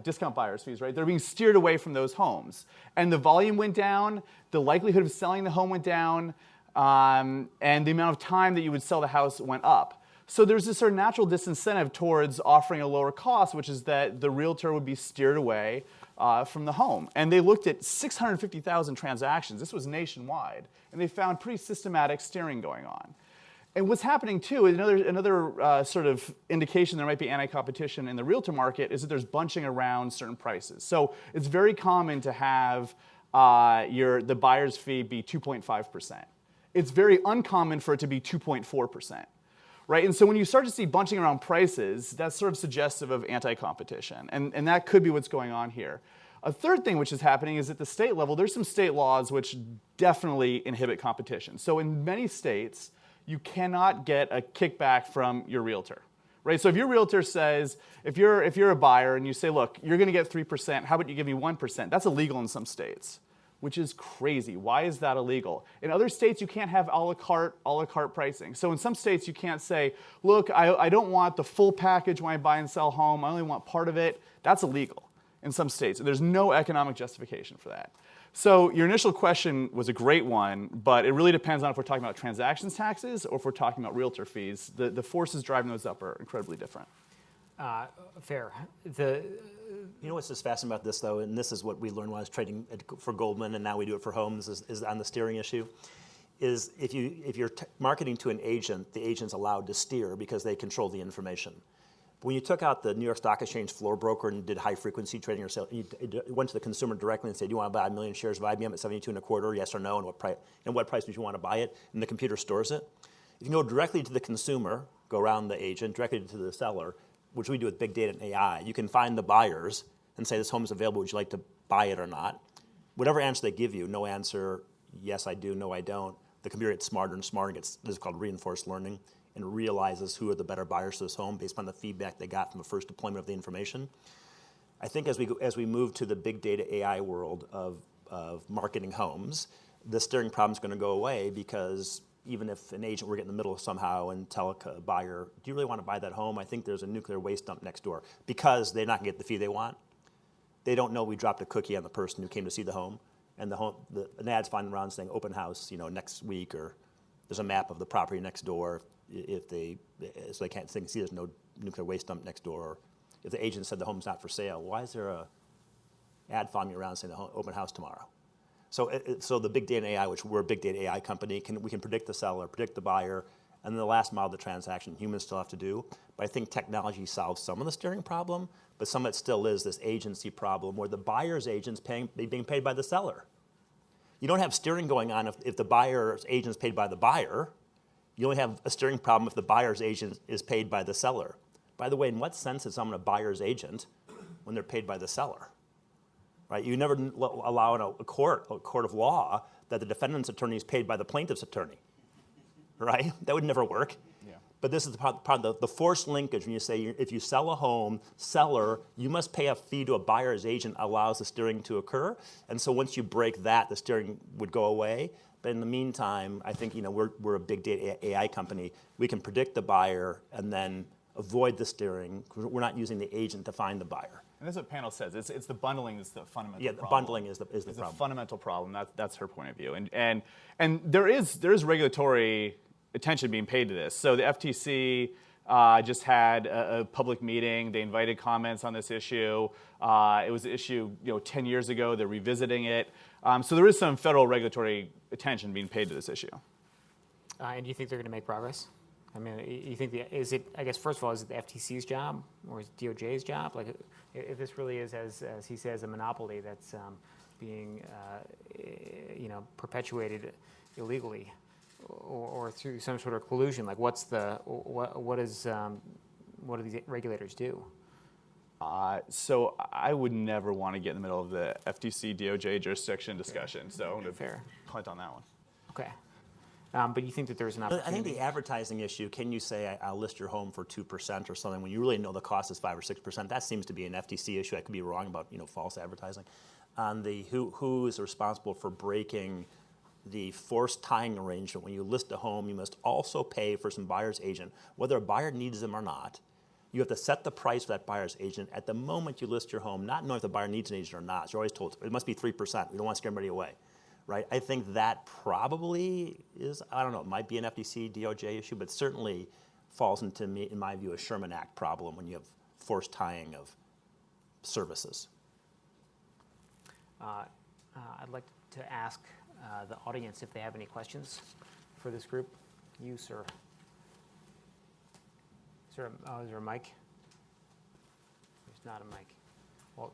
C: Discount buyer's fees, right? They're being steered away from those homes. And the volume went down, the likelihood of selling the home went down, and the amount of time that you would sell the house went up. So there's this sort of natural disincentive towards offering a lower cost, which is that the realtor would be steered away from the home. And they looked at 650,000 transactions. This was nationwide. And they found pretty systematic steering going on. And what's happening too, another sort of indication there might be anti-competition in the realtor market is that there's bunching around certain prices. So it's very common to have the buyer's fee be 2.5%. It's very uncommon for it to be 2.4%. Right? And so when you start to see bunching around prices, that's sort of suggestive of anti-competition. And that could be what's going on here. A third thing which is happening is at the state level, there's some state laws which definitely inhibit competition. So in many states, you cannot get a kickback from your realtor. Right? So if your realtor says, if you're a buyer and you say, look, you're going to get 3%, how about you give me 1%? That's illegal in some states, which is crazy. Why is that illegal? In other states, you can't have a la carte pricing. So in some states, you can't say, look, I don't want the full package when I buy and sell home. I only want part of it. That's illegal in some states. There's no economic justification for that. So your initial question was a great one, but it really depends on if we're talking about transactions taxes or if we're talking about realtor fees. The forces driving those up are incredibly different.
A: Fair.
B: You know what's just fascinating about this, though, and this is what we learned when I was trading for Goldman, and now we do it for homes, is on the steering issue, is if you're marketing to an agent, the agent's allowed to steer because they control the information. But when you took out the New York Stock Exchange floor broker and did high-frequency trading or sale, you went to the consumer directly and said, do you want to buy 1 million shares of IBM at 72.25, yes or no, and what price would you want to buy it? And the computer stores it. If you go directly to the consumer, go around the agent, directly to the seller, which we do with big data and AI, you can find the buyers and say, this home is available, would you like to buy it or not? Whatever answer they give you, no answer, yes I do, no I don't, the computer gets smarter and smarter, this is called reinforced learning, and realizes who are the better buyers for this home based on the feedback they got from the first deployment of the information. I think as we move to the big data AI world of marketing homes, the steering problem is going to go away because even if an agent were to get in the middle somehow and tell a buyer, do you really want to buy that home? I think there's a nuclear waste dump next door, because they're not going to get the fee they want. They don't know we dropped a cookie on the person who came to see the home, and an ad's flying around saying open house, next week, or there's a map of the property next door so they can't see there's no nuclear waste dump next door. Or if the agent said the home's not for sale, why is there a ad following around saying the open house tomorrow? So the big data AI, which we're a big data AI company, we can predict the seller, predict the buyer, and then the last mile of the transaction humans still have to do. But I think technology solves some of the steering problem, but some of it still is this agency problem where the buyer's agent's being paid by the seller. You don't have steering going on if the buyer's agent's paid by the buyer. You only have a steering problem if the buyer's agent is paid by the seller. By the way, in what sense is someone a buyer's agent when they're paid by the seller? Right? You never allow in a court of law that the defendant's attorney is paid by the plaintiff's attorney. Right? That would never work.
C: Yeah.
B: But this is the forced linkage when you say if you sell a home, seller, you must pay a fee to a buyer's agent allows the steering to occur. And so once you break that, the steering would go away. But in the meantime, I think we're a big data AI company. We can predict the buyer and then avoid the steering. We're not using the agent to find the buyer.
C: And that's what Panel says. It's the bundling is the fundamental problem.
B: Yeah, the bundling is the problem.
C: It's a fundamental problem. That's her point of view. And there is regulatory attention being paid to this. So the FTC just had a public meeting. They invited comments on this issue. It was an issue 10 years ago. They're revisiting it. So there is some federal regulatory attention being paid to this issue.
A: And do you think they're going to make progress? I mean, you think I guess first of all, is it the FTC's job or is it DOJ's job? Like, if this really is, as he says, a monopoly that's being perpetuated illegally or through some sort of collusion, like what do these regulators do?
C: So I would never want to get in the middle of the FTC DOJ jurisdiction discussion. So I'm going to
A: Fair.
C: punt on that one.
A: Okay. But you think that there's an
B: I
A: opportunity?
B: think the advertising issue, can you say I'll list your home for 2% or something when you really know the cost is 5 or 6%? That seems to be an FTC issue. I could be wrong about false advertising. On the who is responsible for breaking the forced tying arrangement, when you list a home, you must also pay for some buyer's agent, whether a buyer needs them or not. You have to set the price for that buyer's agent at the moment you list your home, not knowing if the buyer needs an agent or not. So you're always told it must be 3%. We don't want to scare anybody away. Right? I think that probably is, I don't know, it might be an FTC, DOJ issue, but certainly falls into, in my view, a Sherman Act problem when you have forced tying of services.
A: I'd like to ask the audience if they have any questions for this group. You, sir. Is there a mic? There's not a mic. Well,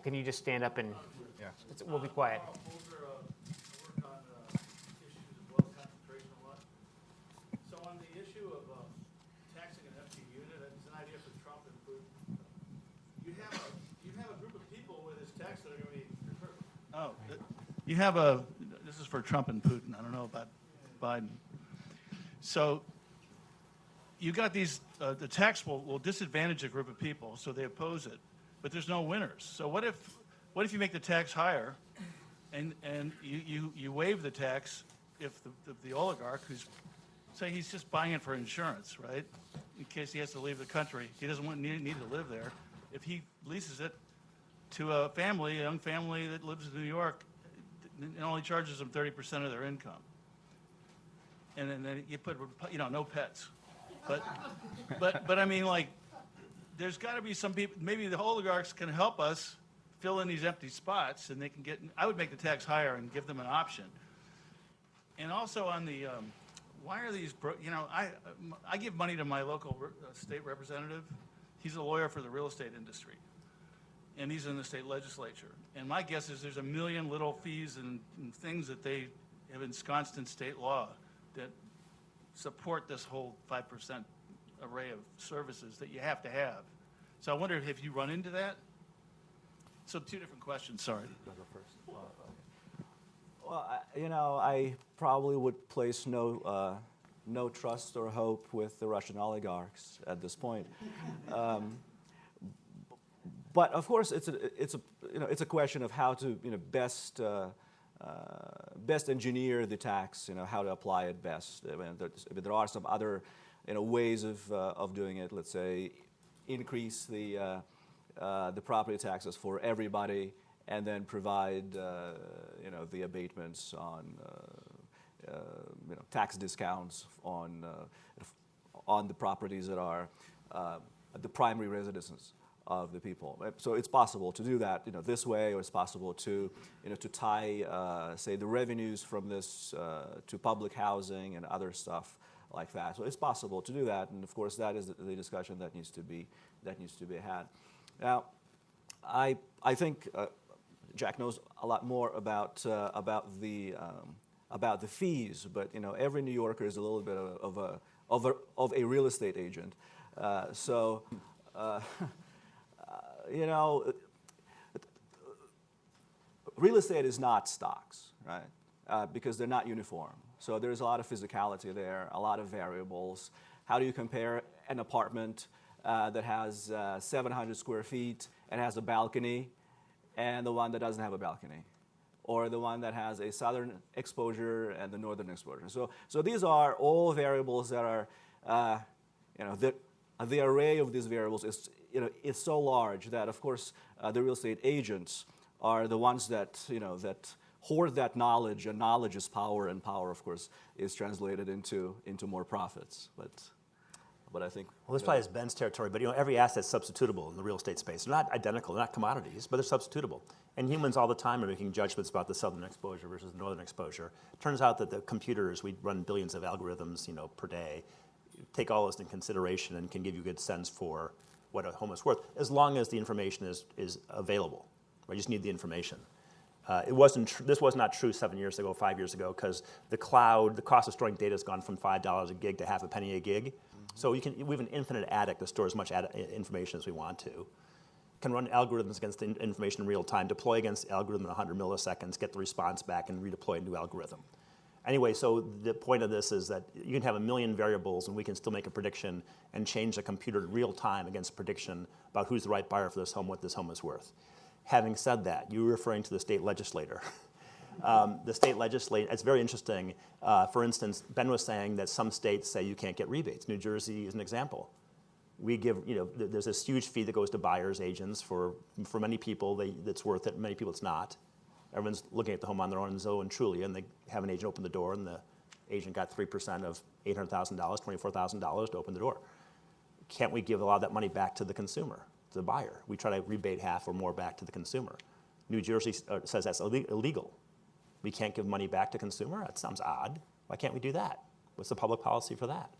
A: can you just stand up and we'll be quiet.
E: I work on issues of wealth concentration a lot. So on the issue of taxing an empty unit, it's an idea for Trump and Putin. You have a group of people with this tax that are going to be. This is for Trump and Putin. I don't know about Biden. So you got these. The tax will disadvantage a group of people, so they oppose it. But there's no winners. So what if you make the tax higher, and you waive the tax if the oligarch who's, say he's just buying it for insurance, right? In case he has to leave the country, he doesn't need to live there. If he leases it to a young family that lives in New York, it only charges them 30% of their income. And then you put, no pets. But I mean, like, there's got to be some people, maybe the oligarchs can help us fill in these empty spots, and they can I would make the tax higher and give them an option. And also on the, why are these, I give money to my local state representative. He's a lawyer for the real estate industry, and he's in the state legislature. And my guess is there's a million little fees and things that they have ensconced in state law that support this whole 5% array of services that you have to have. So I wonder if you run into that. So two different questions, sorry.
D: Well, I probably would place no trust or hope with the Russian oligarchs at this point. But of course, it's a question of how to best engineer the tax. How to apply it best. I mean, there are some other ways of doing it. Let's say increase the property taxes for everybody, and then provide the abatements on tax discounts on the properties that are the primary residences of the people. So it's possible to do that this way, or it's possible to to tie say the revenues from this to public housing and other stuff like that. So it's possible to do that, and of course that is the discussion that needs to be had. Now, I think Jack knows a lot more about the fees, but every New Yorker is a little bit of a real estate agent, real estate is not stocks, right? Because they're not uniform. So there's a lot of physicality there, a lot of variables. How do you compare an apartment that has 700 square feet and has a balcony, and the one that doesn't have a balcony, or the one that has a southern exposure and the northern exposure? So these are all variables that are, the array of these variables is so large that, of course, the real estate agents are the ones that that hoard that knowledge, and knowledge is power, and power, of course, is translated into more profits. But I think...
B: Well, this probably is Ben's territory, but every asset's substitutable in the real estate space. They're not identical, they're not commodities, but they're substitutable. And humans all the time are making judgments about the southern exposure versus the northern exposure. It turns out that the computers, we run billions of algorithms per day, take all this into consideration and can give you a good sense for what a home is worth, as long as the information is available. Right? You just need the information. This was not true 7 years ago, 5 years ago, because the cloud, the cost of storing data has gone from $5 a gig to half a penny a gig. So we have an infinite attic to store as much information as we want to. can run algorithms against the information in real time, deploy against the algorithm in 100 milliseconds, get the response back, and redeploy a new algorithm. Anyway, so the point of this is that you can have a million variables and we can still make a prediction and change the computer in real time against prediction about who's the right buyer for this home, what this home is worth. Having said that, you were referring to the state legislator. The state legislature, it's very interesting. For instance, Ben was saying that some states say you can't get rebates. New Jersey is an example. We give, there's this huge fee that goes to buyers agents for many people, it's worth it, many people it's not. Everyone's looking at the home on their own in Zillow and Trulia, and they have an agent open the door, and the agent got 3% of $800,000, $24,000 to open the door. Can't we give a lot of that money back to the consumer, to the buyer? We try to rebate half or more back to the consumer. New Jersey says that's illegal. We can't give money back to consumer? That sounds odd. Why can't we do that? What's the public policy for that?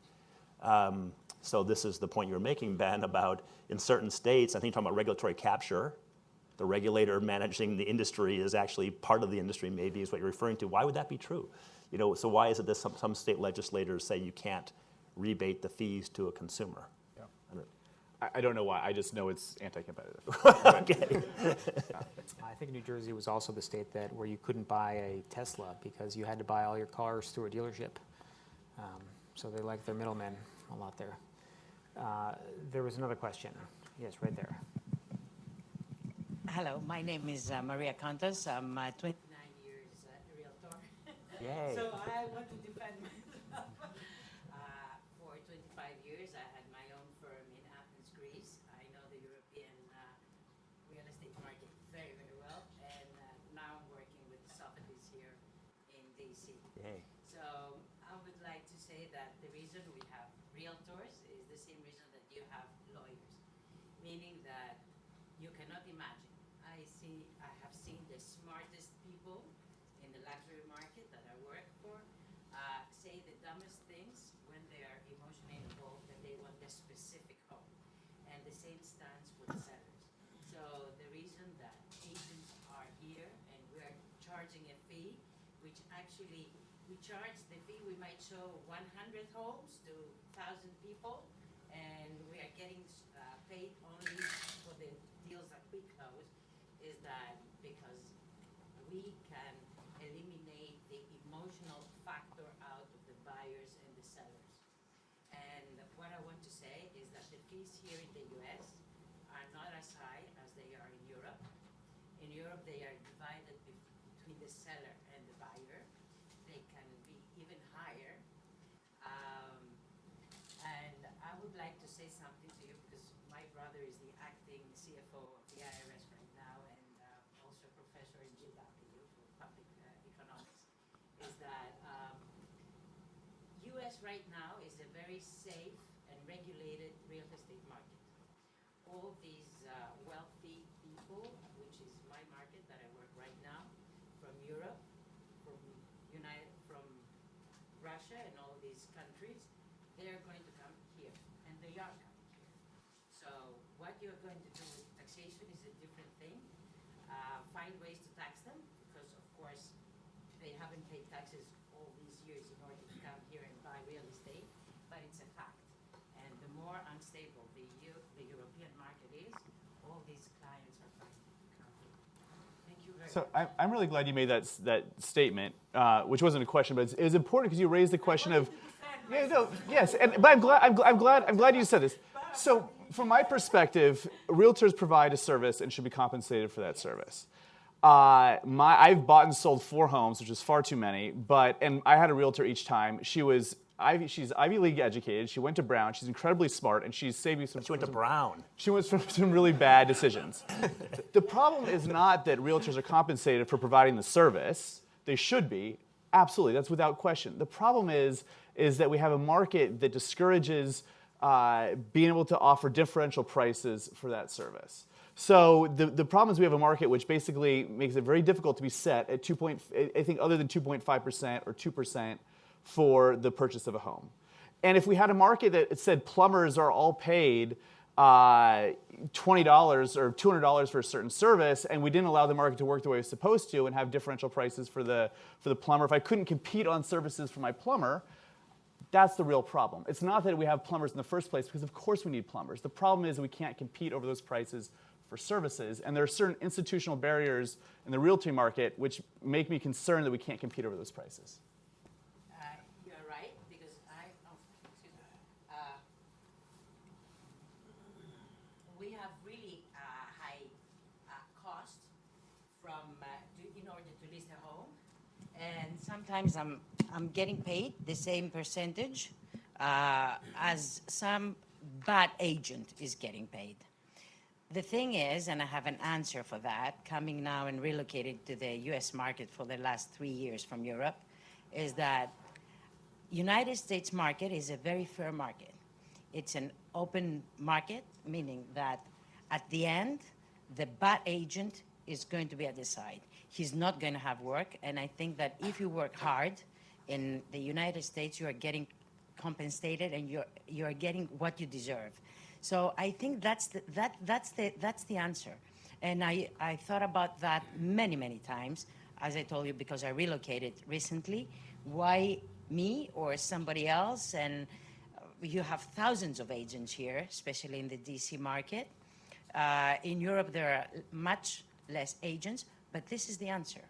B: So this is the point you were making, Ben, about in certain states, I think you're talking about regulatory capture. The regulator managing the industry is actually part of the industry, maybe, is what you're referring to. Why would that be true? So why is it that some state legislators say you can't rebate the fees to a consumer?
C: Yeah. I don't know why. I just know it's anti-competitive.
B: Okay.
A: I think New Jersey was also the state where you couldn't buy a Tesla because you had to buy all your cars through a dealership. So they like their middlemen a lot there. There was another question. Yes, right there.
F: Hello, my name is Maria Contas. I'm 29 years Realtor.
A: Yay.
F: So I want to defend myself. For 25 years, I had my own firm in Athens, Greece. I know the European real estate market very, very well. And now I'm working with Sotheby's here in DC.
B: Yay.
F: So I would like to say that the reason we have realtors is the same reason that you have lawyers, meaning that you cannot imagine. I have seen the smartest people in the luxury market that I work for say the dumbest things when they are emotionally involved and they want a specific home. And the same stands for the sellers. So the reason that agents are here and we are charging a fee, which actually we charge the fee, we might show 100 homes to 1,000 people, and we are getting paid only for the deals that we close, is that because we can eliminate the emotional factor out of the buyers and the sellers. And what I want to say is that the fees here in the US are not as high as they are in Europe. In Europe, they are divided between the seller and the buyer. They can be even higher. And I would like to say something to you because my brother is the acting CFO of the IRS right now and also a professor in GW for public economics, is that US right now is a very safe and regulated real estate market. All these wealthy people, which is my market that I work right now, from Europe, from Russia and all these countries, they are going to come here, and they are coming here. So what you're going to do with taxation is a different thing. Find ways to tax them, because of course they haven't paid taxes all these years in order to come here and buy real estate, but it's a fact. And the more unstable the European market is, all these clients are going to come here. Thank you very
C: So
F: much.
C: I'm really glad you made that statement, which wasn't a question, but it was important because you raised the question of. Yeah, no, yes, but I'm glad you said this. So, from my perspective, realtors provide a service and should be compensated for that service. I've bought and sold 4 homes, which is far too many. And I had a realtor each time. She's Ivy League educated. She went to Brown. She's incredibly smart, and she's saved me some.
B: She went to Brown.
C: She went from some really bad decisions. The problem is not that realtors are compensated for providing the service. They should be. Absolutely, that's without question. The problem is that we have a market that discourages being able to offer differential prices for that service. So the problem is we have a market which basically makes it very difficult to be set at I think other than 2.5% or 2% for the purchase of a home. And if we had a market that said plumbers are all paid $20 or $200 for a certain service, and we didn't allow the market to work the way it's supposed to and have differential prices for the plumber, if I couldn't compete on services for my plumber, that's the real problem. It's not that we have plumbers in the first place, because of course we need plumbers. The problem is we can't compete over those prices for services. And there are certain institutional barriers in the realty market which make me concerned that we can't compete over those prices.
F: You're right, because excuse me. We have really high cost in order to list a home, and sometimes I'm getting paid the same percentage as some bad agent is getting paid. The thing is, and I have an answer for that, coming now and relocated to the US market for the last 3 years from Europe, is that United States market is a very fair market. It's an open market, meaning that at the end, the bad agent is going to be at the side. He's not going to have work, and I think that if you work hard in the United States, you are getting compensated and you're getting what you deserve. So I think that's the answer. And I thought about that many times, as I told you, because I relocated recently. Why me or somebody else? And you have thousands of agents here, especially in the DC market. In Europe, there are much less agents, but this is the answer.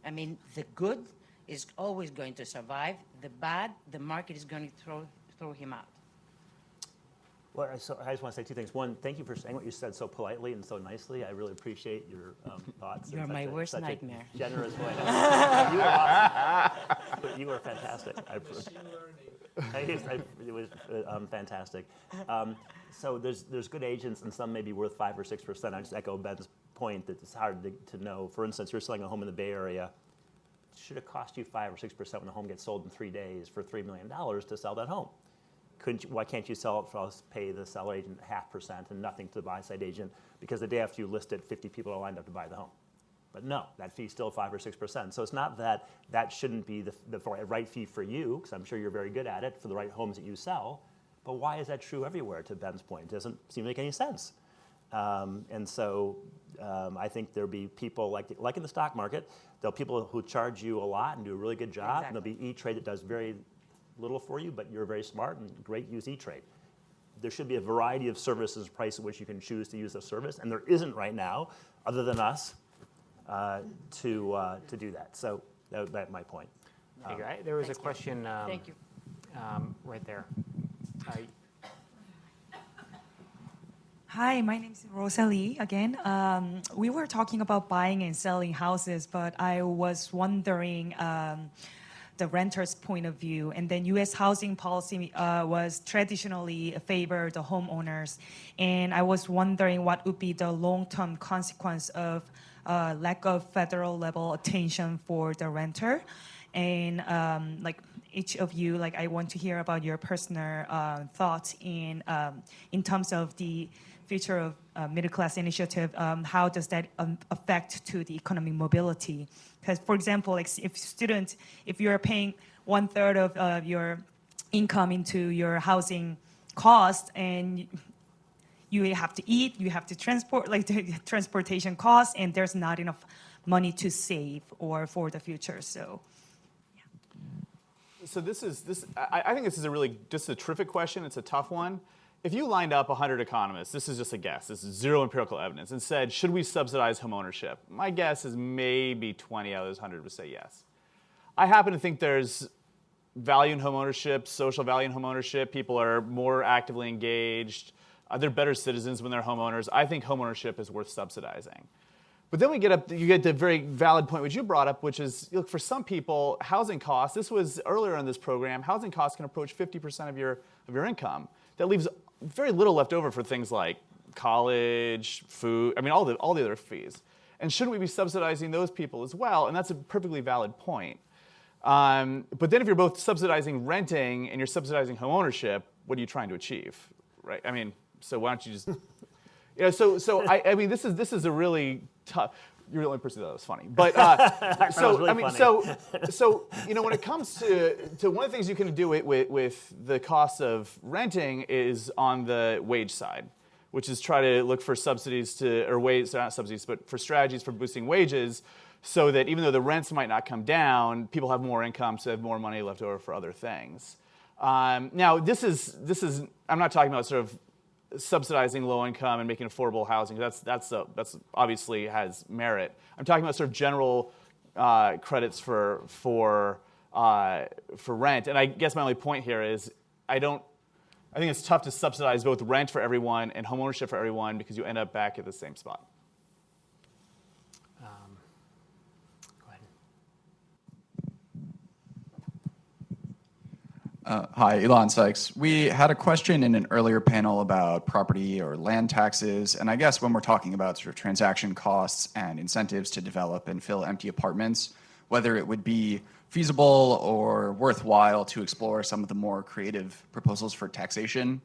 F: I mean, the good is always going to survive. The bad, the market is going to throw him out.
B: Well, I just want to say two things. One, thank you for saying what you said so politely and so nicely. I really appreciate your thoughts.
F: You're my worst nightmare.
B: Generous way. You were awesome. You were fantastic. It was fantastic. So there's good agents, and some may be worth 5 or 6%. I just echo Ben's point that it's hard to know. For instance, you're selling a home in the Bay Area. Should it cost you 5 or 6% when the home gets sold in 3 days for $3 million to sell that home? Why can't you sell it for us, pay the seller agent 0.5% and nothing to the buy-side agent, because the day after you list it, 50 people are lined up to buy the home? But no, that fee's still 5 or 6%. So it's not that shouldn't be the right fee for you, because I'm sure you're very good at it for the right homes that you sell. But why is that true everywhere, to Ben's point? It doesn't seem to make any sense. And so I think there'll be people, like in the stock market, there'll be people who charge you a lot and do a really good job, and there'll be E-Trade that does very little for you, but you're very smart and great, use E-Trade. There should be a variety of services, price at which you can choose to use the service, and there isn't right now, other than us, to do that. So that's my point.
A: There was a question
F: Thank you.
A: right there.
G: Hi, my name is Rosalie again. We were talking about buying and selling houses, but I was wondering the renter's point of view. And then U.S. housing policy was traditionally favor the homeowners. And I was wondering what would be the long-term consequence of lack of federal level attention for the renter. And each of you, I want to hear about your personal thoughts in terms of the future of middle class initiative. How does that affect to the economic mobility? Because, for example, if you're paying 1/3 of your income into your housing cost, and you have to eat, you have to transport, the transportation costs, and there's not enough money to save or for the future. So.
C: So I think this is a terrific question. It's a tough one. If you lined up 100 economists, this is just a guess, this is zero empirical evidence, and said, should we subsidize homeownership? My guess is maybe 20 out of those 100 would say yes. I happen to think there's value in homeownership, social value in homeownership. People are more actively engaged. They're better citizens when they're homeowners. I think homeownership is worth subsidizing. But then you get the very valid point which you brought up, which is, look, for some people, housing costs, this was earlier in this program, housing costs can approach 50% of your income. That leaves very little left over for things like college, food, all the other fees. And shouldn't we be subsidizing those people as well? And that's a perfectly valid point. But then if you're both subsidizing renting and you're subsidizing homeownership, what are you trying to achieve, right? So why don't you just... this is a really tough. You're the only person that was funny, but when it comes to one of the things you can do with the cost of renting is on the wage side, which is try to look for subsidies not subsidies, but for strategies for boosting wages, so that even though the rents might not come down, people have more income, so they have more money left over for other things. Now, this is I'm not talking about sort of subsidizing low income and making affordable housing. That's obviously has merit. I'm talking about sort of general credits for rent. And I guess my only point here is I think it's tough to subsidize both rent for everyone and homeownership for everyone because you end up back at the same spot.
A: Go ahead.
H: Hi, Elon Sykes. We had a question in an earlier panel about property or land taxes, and I guess when we're talking about sort of transaction costs and incentives to develop and fill empty apartments, whether it would be feasible or worthwhile to explore some of the more creative proposals for taxation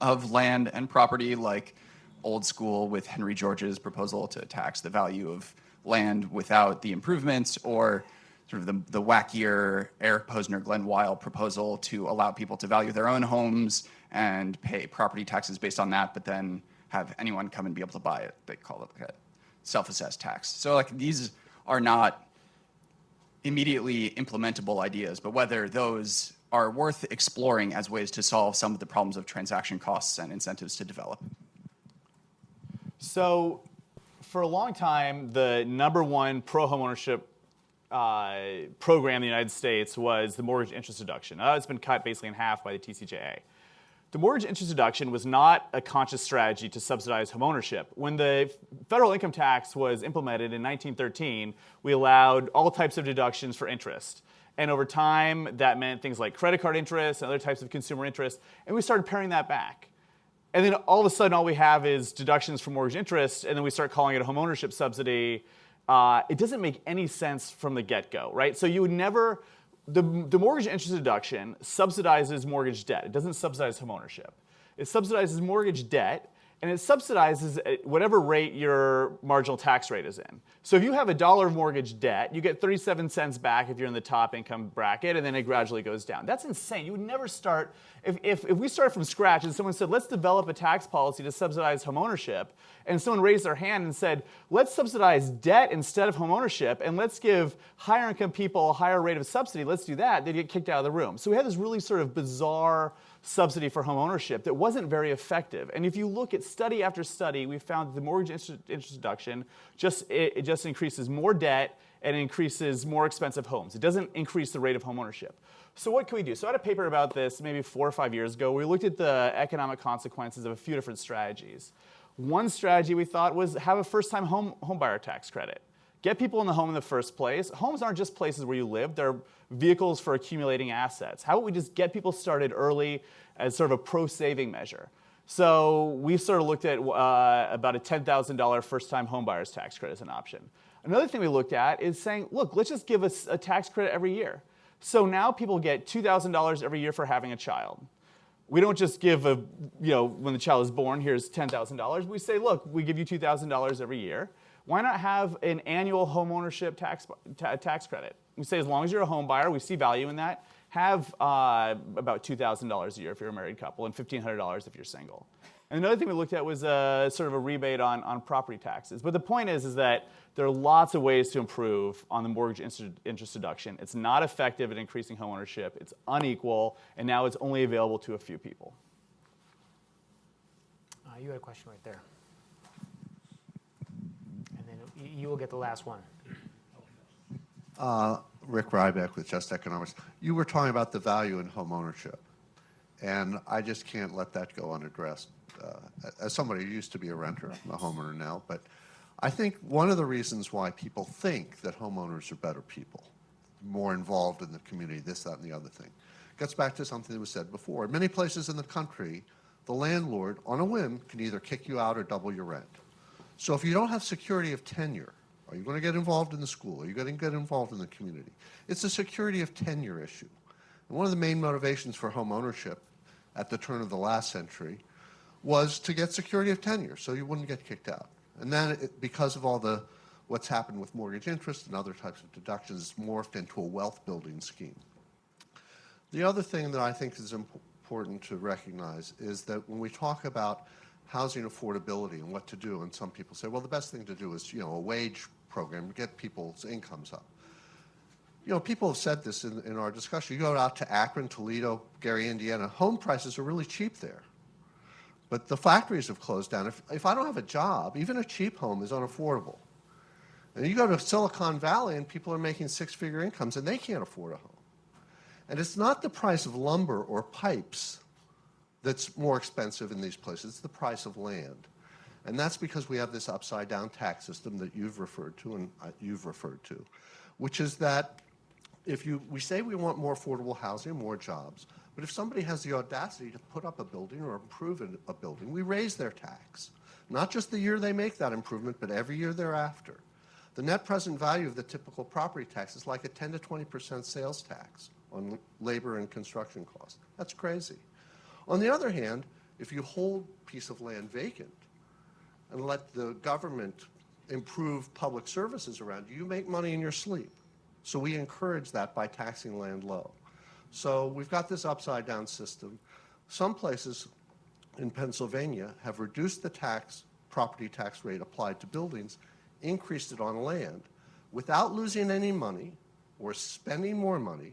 H: of land and property, like old school with Henry George's proposal to tax the value of land without the improvements, or sort of the wackier Eric Posner, Glenn Weil proposal to allow people to value their own homes and pay property taxes based on that, but then have anyone come and be able to buy it. They call it like a self-assessed tax. So like these are not immediately implementable ideas, but whether those are worth exploring as ways to solve some of the problems of transaction costs and incentives to develop.
C: So for a long time, the number one pro-homeownership program in the United States was the mortgage interest deduction. It's been cut basically in half by the TCJA. The mortgage interest deduction was not a conscious strategy to subsidize homeownership. When the federal income tax was implemented in 1913, we allowed all types of deductions for interest. And over time, that meant things like credit card interest and other types of consumer interest, and we started paring that back. And then all of a sudden, all we have is deductions for mortgage interest, and then we start calling it a homeownership subsidy. It doesn't make any sense from the get-go, right? So you would never, the mortgage interest deduction subsidizes mortgage debt. It doesn't subsidize homeownership. It subsidizes mortgage debt, and it subsidizes at whatever rate your marginal tax rate is in. So if you have $1 of mortgage debt, you get 37 cents back if you're in the top income bracket, and then it gradually goes down. That's insane. You would never start, if we started from scratch and someone said, let's develop a tax policy to subsidize homeownership, and someone raised their hand and said, let's subsidize debt instead of homeownership, and let's give higher income people a higher rate of subsidy, let's do that, they'd get kicked out of the room. So we had this really sort of bizarre subsidy for homeownership that wasn't very effective. And if you look at study after study, we found that the mortgage interest deduction it just increases more debt and increases more expensive homes. It doesn't increase the rate of homeownership. So what can we do? So I had a paper about this maybe 4 or 5 years ago. We looked at the economic consequences of a few different strategies. One strategy we thought was have a first-time home buyer tax credit. Get people in the home in the first place. Homes aren't just places where you live. They're vehicles for accumulating assets. How about we just get people started early as sort of a pro-saving measure? So we sort of looked at about a $10,000 first-time home buyer's tax credit as an option. Another thing we looked at is saying, look, let's just give us a tax credit every year. So now people get $2,000 every year for having a child. We don't just give when the child is born, here's $10,000. We say, look, we give you $2,000 every year. Why not have an annual home ownership tax credit? We say as long as you're a home buyer, we see value in that, have about $2,000 a year if you're a married couple and $1,500 if you're single. And another thing we looked at was sort of a rebate on property taxes. But the point is that there are lots of ways to improve on the mortgage interest deduction. It's not effective at increasing home ownership. It's unequal, and now it's only available to a few people.
A: You had a question right there. And then you will get the last one.
I: Rick Ryback with Just Economics. You were talking about the value in home ownership, and I just can't let that go unaddressed. As somebody who used to be a renter, I'm a homeowner now, but I think one of the reasons why people think that homeowners are better people, more involved in the community, this, that, and the other thing, gets back to something that was said before. In many places in the country, the landlord, on a whim, can either kick you out or double your rent. So if you don't have security of tenure, are you going to get involved in the school? Are you going to get involved in the community? It's a security of tenure issue. And one of the main motivations for home ownership at the turn of the last century was to get security of tenure so you wouldn't get kicked out. And then because of all what's happened with mortgage interest and other types of deductions, it's morphed into a wealth building scheme. The other thing that I think is important to recognize is that when we talk about housing affordability and what to do, and some people say, well, the best thing to do is, a wage program, get people's incomes up. People have said this in our discussion. You go out to Akron, Toledo, Gary, Indiana, home prices are really cheap there. But the factories have closed down. If I don't have a job, even a cheap home is unaffordable. And you go to Silicon Valley and people are making six-figure incomes and they can't afford a home. And it's not the price of lumber or pipes that's more expensive in these places, it's the price of land. And that's because we have this upside-down tax system that you've referred to and you've referred to, which is that we say we want more affordable housing, more jobs, but if somebody has the audacity to put up a building or improve a building, we raise their tax. Not just the year they make that improvement, but every year thereafter. The net present value of the typical property tax is like a 10 to 20% sales tax on labor and construction costs. That's crazy. On the other hand, if you hold a piece of land vacant and let the government improve public services around you, you make money in your sleep. So we encourage that by taxing land low. So we've got this upside-down system. Some places in Pennsylvania have reduced the property tax rate applied to buildings, increased it on land, without losing any money or spending more money.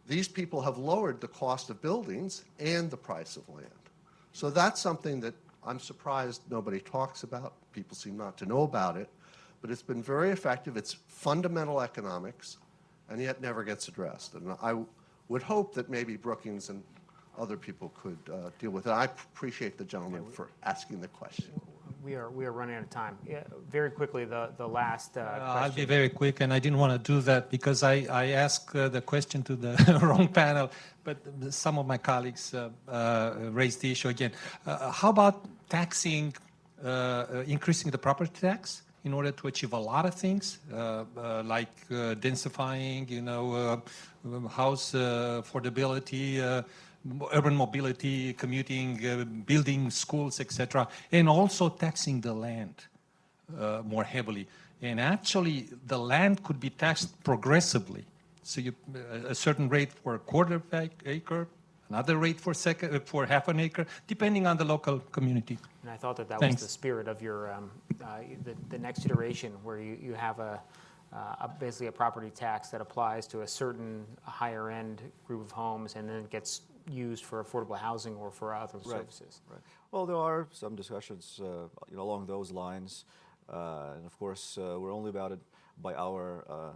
I: These people have lowered the cost of buildings and the price of land. So that's something that I'm surprised nobody talks about. People seem not to know about it, but it's been very effective. It's fundamental economics, and yet never gets addressed. And I would hope that maybe Brookings and other people could deal with it. I appreciate the gentleman for asking the question.
A: We are running out of time. Yeah, very quickly, the last question.
J: I'll be very quick, and I didn't want to do that because I asked the question to the wrong panel, but some of my colleagues raised the issue again. How about taxing, increasing the property tax in order to achieve a lot of things, like densifying, house affordability, urban mobility, commuting, building schools, etc., and also taxing the land more heavily. And actually, the land could be taxed progressively. So a certain rate for a quarter acre, another rate for half an acre, depending on the local community.
A: And I thought that
J: Thanks.
A: was the spirit of your the next iteration, where you have basically a property tax that applies to a certain higher end group of homes, and then it gets used for affordable housing or for other services.
D: Right. Well, there are some discussions along those lines, and of course we're only bounded by our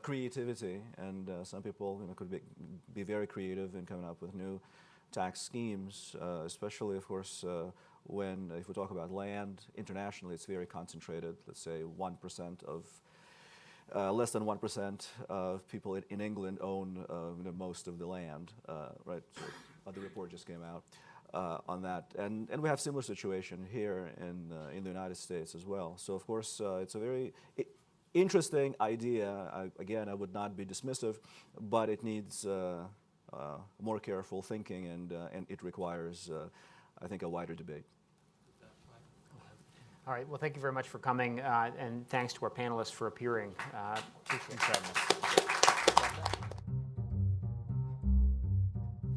D: creativity, and some people could be very creative in coming up with new tax schemes, especially of course if we talk about land internationally, it's very concentrated. Let's say 1% of less than 1% of people in England own most of the land, right? So the report just came out on that, and we have similar situation here in the United States as well. So of course it's a very interesting idea. Again, I would not be dismissive, but it needs more careful thinking, and it requires, I think, a wider debate.
A: All right. Well, thank you very much for coming, and thanks to our panelists for appearing. Appreciate having us.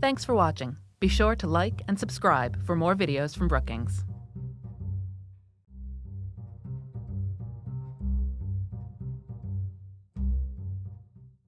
K: Thanks for watching. Be sure to like and subscribe for more videos from Brookings.